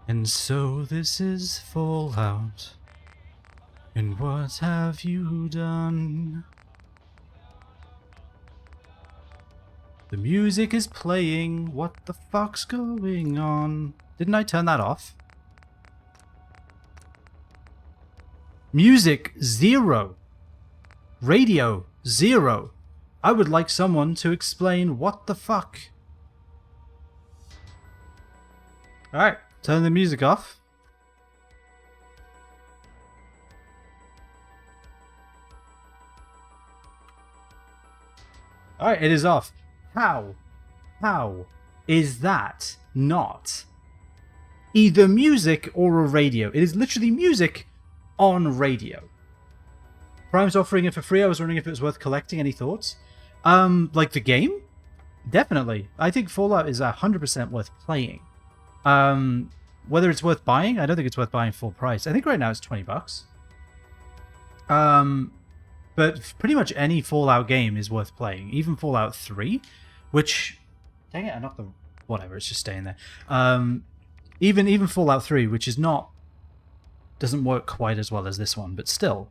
And so this is Fallout. And what have you done? The music is playing. What the fuck's going on? Didn't I turn that off? Music, 0. Radio, 0. I would like someone to explain what the fuck. Alright, turn the music off. Alright, it is off. How? How is that not either music or a radio? It is literally music on radio. Prime's offering it for free. I was wondering if it was worth collecting. Any thoughts? Like the game? Definitely. I think Fallout is 100% worth playing. Whether it's worth buying, I don't think it's worth buying full price. I think right now it's $20. But pretty much any Fallout game is worth playing. Even Fallout 3, which... Dang it, I knocked the... Whatever, it's just staying there. Even Fallout 3, which is not... Doesn't work quite as well as this one, but still.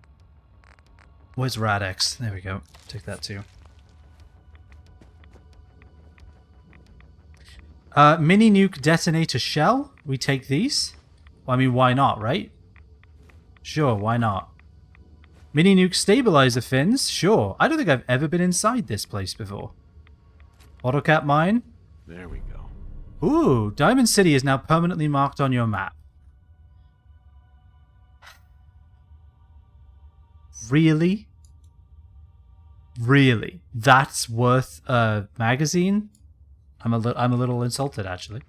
Where's Radex? There we go. Take that too. Mini nuke detonator shell. We take these. Well, I mean, why not, right? Sure, why not? Mini nuke stabilizer fins. Sure. I don't think I've ever been inside this place before. Autocap mine. There we go. Ooh, Diamond City is now permanently marked on your map. Really? Really? That's worth a magazine? I'm a little insulted, actually.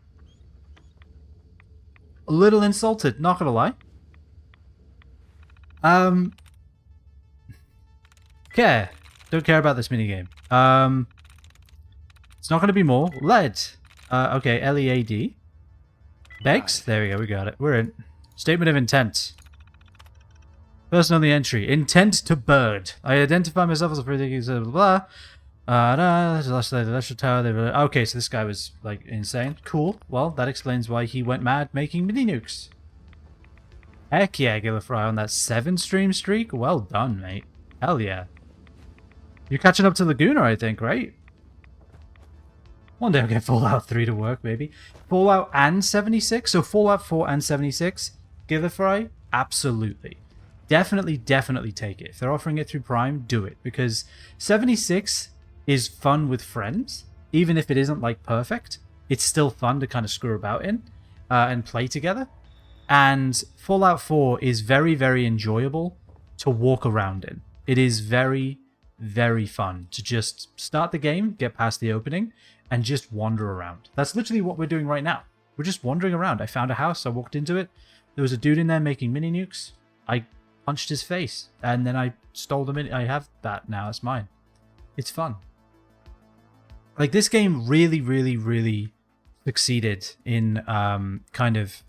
A little insulted, not gonna lie. Care. Don't care about this minigame. It's not gonna be more. Lead. Okay, LEAD. Begs? There we go, we got it. We're in. Statement of intent. Person on the entry. Intent to bird. I identify myself as a pretty blah blah blah. Okay, so this guy was like insane. Cool. Well, that explains why he went mad making mini nukes. Heck yeah, Gillifry on that 7-stream streak. Well done, mate. Hell yeah. You're catching up to Laguna, I think, right? One day I'll get Fallout 3 to work, maybe. Fallout and 76? So Fallout 4 and 76? Gillifry? Absolutely. Definitely take it. If they're offering it through Prime, do it. Because 76 is fun with friends. Even if it isn't, like, perfect. It's still fun to kind of screw about in. And play together. And Fallout 4 is very, very enjoyable to walk around in. It is very, very fun to just start the game, get past the opening, and just wander around. That's literally what we're doing right now. We're just wandering around. I found a house, I walked into it. There was a dude in there making mini nukes. I punched his face, and then I stole the mini. I have that now. It's mine. It's fun. Like, this game really, really, really succeeded in kind of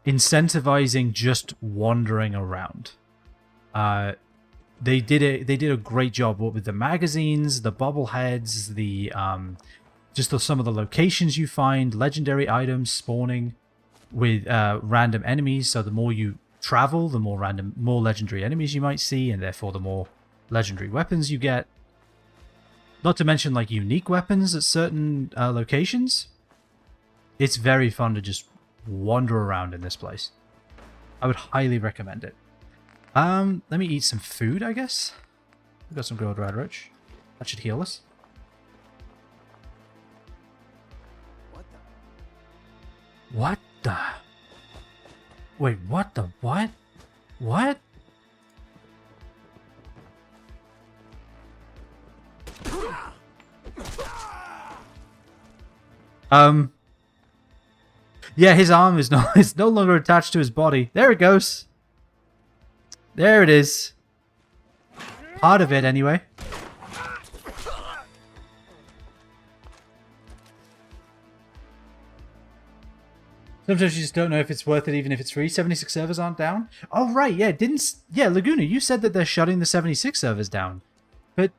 incentivizing just wandering around. They did a great job with the magazines, the bobbleheads, the some of the locations you find, legendary items spawning with random enemies. So the more you travel, the more legendary enemies you might see, and therefore the more legendary weapons you get. Not to mention like unique weapons at certain locations. It's very fun to just wander around in this place. I would highly recommend it. Let me eat some food, I guess. We've got some gold rad rich. That should heal us. What the? Wait, what the what? What? Yeah, his arm is it's no longer attached to his body. There it goes. There it is. Part of it, anyway. Sometimes you just don't know if it's worth it, even if it's free. 76 servers aren't down. Oh, right, yeah, yeah, Laguna, you said that they're shutting the 76 servers down. But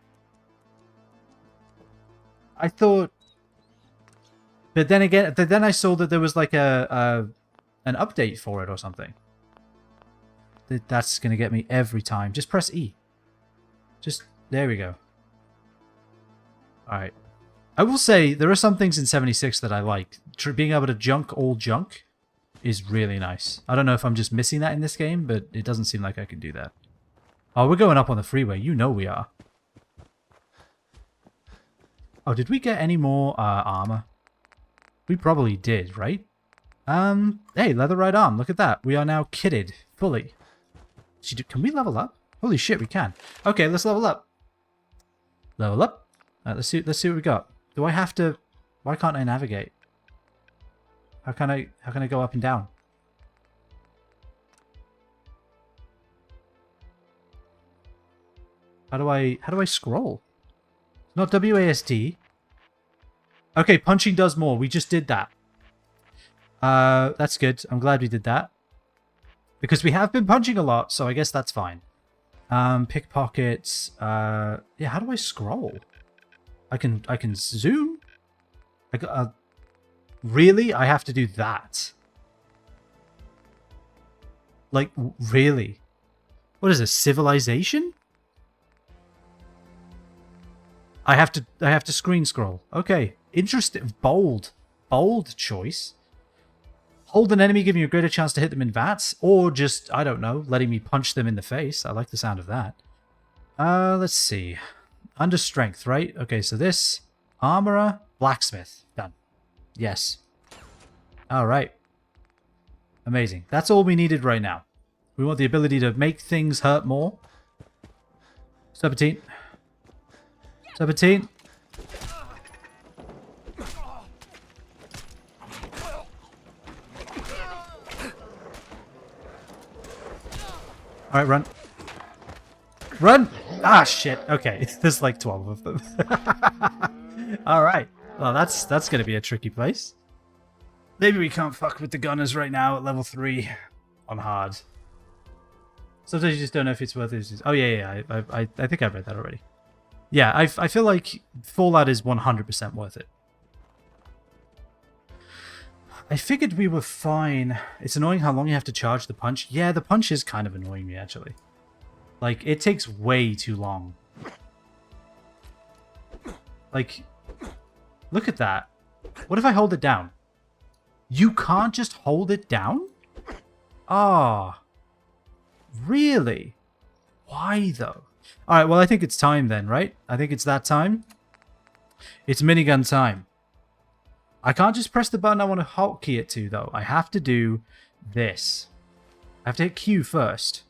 I thought... But then again, then I saw that there was like an update for it or something. That's going to get me every time. Just press E. There we go. Alright. I will say, there are some things in 76 that I like. Being able to junk all junk is really nice. I don't know if I'm just missing that in this game, but it doesn't seem like I can do that. Oh, we're going up on the freeway. You know we are. Oh, did we get any more armor? We probably did, right? Hey, leather right arm. Look at that. We are now kitted fully. Can we level up? Holy shit, we can. Okay, let's level up. Level up. Let's see what we got. Do I have to? Why can't I navigate? How can I go up and down? How do I scroll? Not WASD. Okay, punching does more. We just did that. That's good. I'm glad we did that. Because we have been punching a lot, so I guess that's fine. Pickpockets. Yeah, how do I scroll? I can zoom? Really? I have to do that? Like, really? What is this? Civilization? I have to screen scroll. Okay. Interesting. Bold choice. Hold an enemy, giving you a greater chance to hit them in VATS, or just, I don't know, letting me punch them in the face. I like the sound of that. Let's see. Under strength, right? Okay, so this, armorer, blacksmith. Done. Yes. Alright. Amazing. That's all we needed right now. We want the ability to make things hurt more. 17. 17. Alright, run. Run! Ah, shit. Okay, there's like 12 of them. Alright. Well, that's going to be a tricky place. Maybe we can't fuck with the gunners right now at level 3 on hard. Sometimes you just don't know if it's worth it. Oh, yeah. I think I've read that already. Yeah, I feel like Fallout is 100% worth it. I figured we were fine. It's annoying how long you have to charge the punch. Yeah, the punch is kind of annoying me, actually. Like, it takes way too long. Like, look at that. What if I hold it down? You can't just hold it down? Ah. Really? Why, though? Alright, well, I think it's time then, right? I think it's that time. It's minigun time. I can't just press the button I want to hotkey it to, though. I have to do this. I have to hit Q first.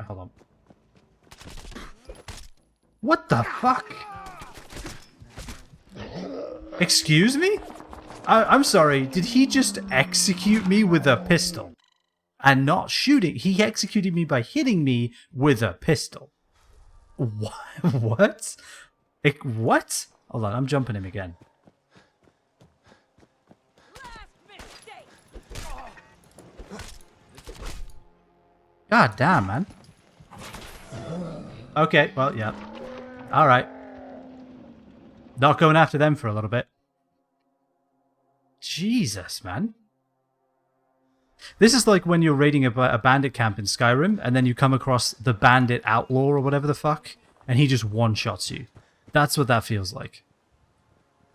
Hold on. What the fuck? Excuse me? I'm sorry, did he just execute me with a pistol? And not shooting? He executed me by hitting me with a pistol. What? What? What? Hold on, I'm jumping him again. God damn, man. Okay, well, yeah. Alright. Not going after them for a little bit. Jesus, man. This is like when you're raiding a bandit camp in Skyrim, and then you come across the bandit outlaw or whatever the fuck, and he just one-shots you. That's what that feels like.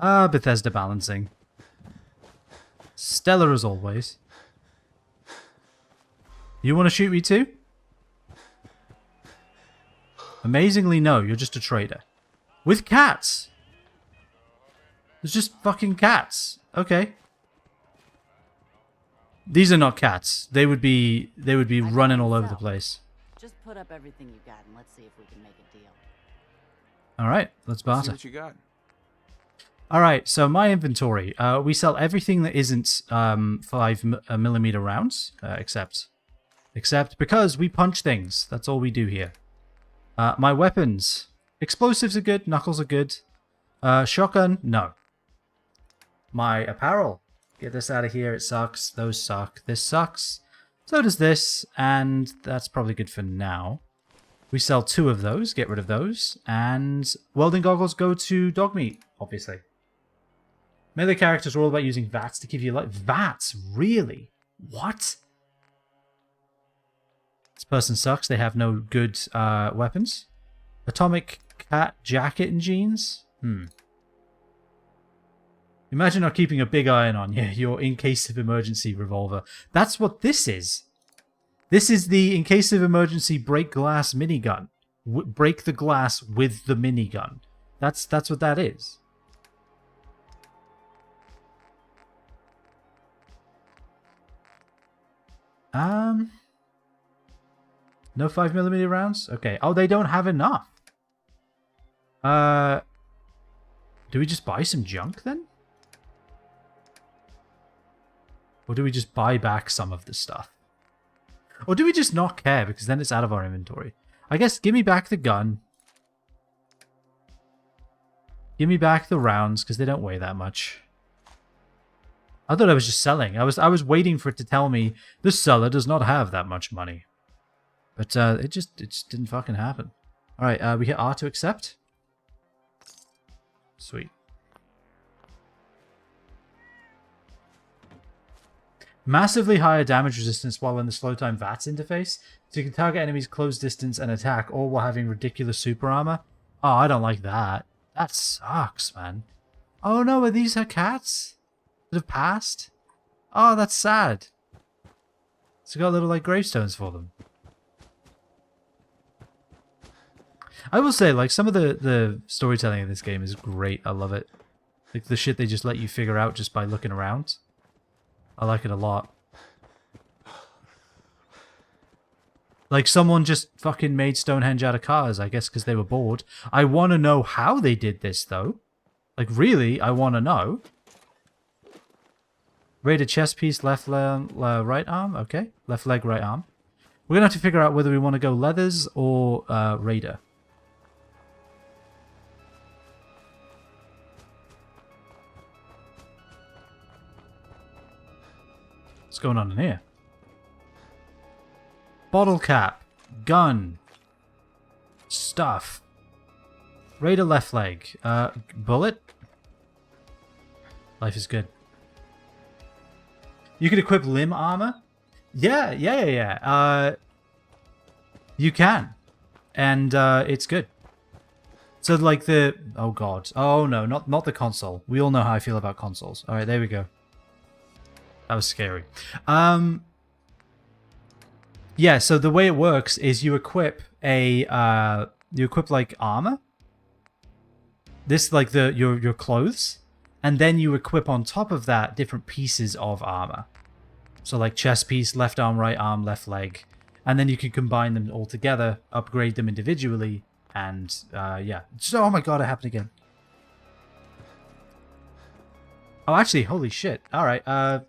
Ah, Bethesda balancing. Stellar as always. You want to shoot me too? Amazingly, no. You're just a trader. With cats! There's just fucking cats. Okay. These are not cats. They would be running all over the place. Just put up everything you got and let's see if we can make a deal. Alright, let's barter. See what you got. Alright, so my inventory. We sell everything that isn't 5mm rounds, except because we punch things. That's all we do here. My weapons. Explosives are good, knuckles are good. Shotgun, no. My apparel. Get this out of here, it sucks. Those suck. This sucks. So does this, and that's probably good for now. We sell 2 of those, get rid of those, and welding goggles go to dog meat, obviously. Melee characters are all about using VATS to give you life. VATS? Really? What? This person sucks, they have no good weapons. Atomic cat jacket and jeans? Imagine not keeping a big iron on you. Your in case of emergency revolver. That's what this is. This is the in case of emergency break glass minigun. Break the glass with the minigun. That's what that is. No 5mm rounds? Okay. Oh, they don't have enough. Do we just buy some junk then? Or do we just buy back some of the stuff? Or do we just not care because then it's out of our inventory? I guess give me back the gun. Give me back the rounds because they don't weigh that much. I thought I was just selling. I was waiting for it to tell me the seller does not have that much money. But it just didn't fucking happen. Alright, we hit R to accept. Sweet. Massively higher damage resistance while in the slow time VATS interface. So you can target enemies close distance and attack, all while having ridiculous super armor. Oh, I don't like that. That sucks, man. Oh no, are these her cats that have passed? Oh, that's sad. It's got little like gravestones for them. I will say, like, some of the storytelling in this game is great. I love it. Like, the shit they just let you figure out just by looking around. I like it a lot. Like, someone just fucking made Stonehenge out of cars, I guess because they were bored. I want to know how they did this, though. Like, really, I want to know. Raider chest piece, left leg, right arm. Okay, left leg, right arm. We're going to have to figure out whether we want to go leathers or Raider. What's going on in here? Bottle cap. Gun. Stuff. Raider left leg. Bullet? Life is good. You can equip limb armor? Yeah. You can. And it's good. So like the... Oh god. Oh no, not the console. We all know how I feel about consoles. Alright, there we go. That was scary. Yeah, so the way it works is you equip a like armor. This like your clothes, and then you equip on top of that different pieces of armor. So like chest piece, left arm, right arm, left leg, and then you can combine them all together, upgrade them individually, and yeah. So, oh my god, it happened again. Oh, actually, holy shit. All right.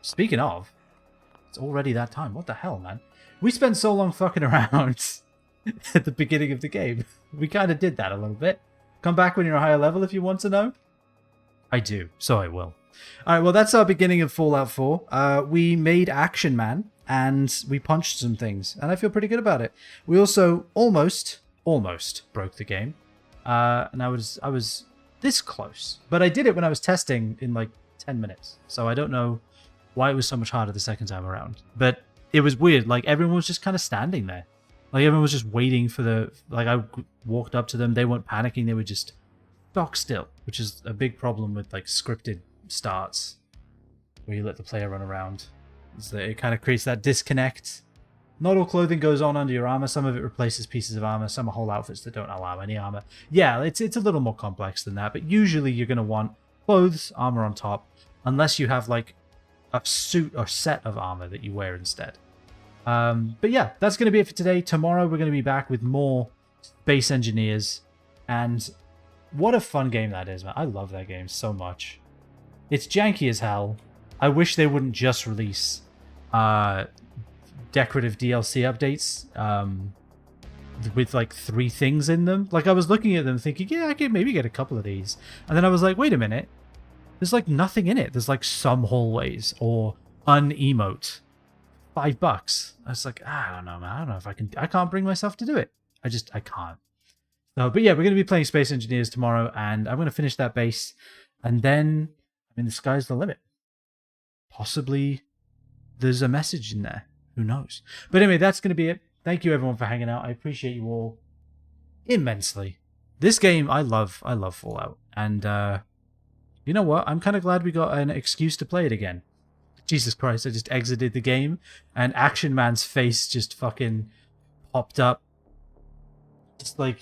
Speaking of, it's already that time. What the hell, man? We spent so long fucking around at the beginning of the game. We kind of did that a little bit. Come back when you're a higher level if you want to know. I do, so I will. All right, well, that's our beginning of Fallout 4. We made Action Man, and we punched some things, and I feel pretty good about it. We also almost broke the game, and I was this close. But I did it when I was testing in like 10 minutes, so I don't know why it was so much harder the second time around. But it was weird. Like, everyone was just kind of standing there. Like, everyone was just waiting for the... Like, I walked up to them. They weren't panicking. They were just stock still, which is a big problem with, like, scripted starts where you let the player run around. So it kind of creates that disconnect. Not all clothing goes on under your armor. Some of it replaces pieces of armor. Some are whole outfits that don't allow any armor. Yeah, it's a little more complex than that. But usually you're going to want clothes, armor on top, unless you have, like, a suit or set of armor that you wear instead. But yeah, that's going to be it for today. Tomorrow we're going to be back with more Space Engineers, and what a fun game that is, man. I love that game so much. It's janky as hell. I wish they wouldn't just release decorative DLC updates with like 3 things in them. Like, I was looking at them thinking, yeah, I could maybe get a couple of these, and then I was like, wait a minute. There's like nothing in it. There's like some hallways or un-emote. $5. I was like, I don't know, man. I don't know if I can. I can't bring myself to do it. I can't. No, but yeah, we're going to be playing Space Engineers tomorrow, and I'm going to finish that base, and then, I mean, the sky's the limit. Possibly there's a message in there. Who knows? But anyway, that's going to be it. Thank you, everyone, for hanging out. I appreciate you all. immensely. This game, I love Fallout. And you know what? I'm kind of glad we got an excuse to play it again. Jesus Christ, I just exited the game and Action Man's face just fucking popped up. Just like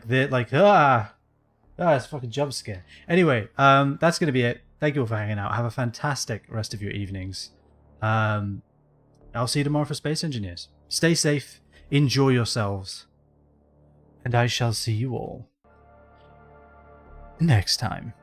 that, like, it's a fucking jump scare. Anyway, that's going to be it. Thank you all for hanging out. Have a fantastic rest of your evenings. I'll see you tomorrow for Space Engineers. Stay safe, enjoy yourselves, and I shall see you all next time.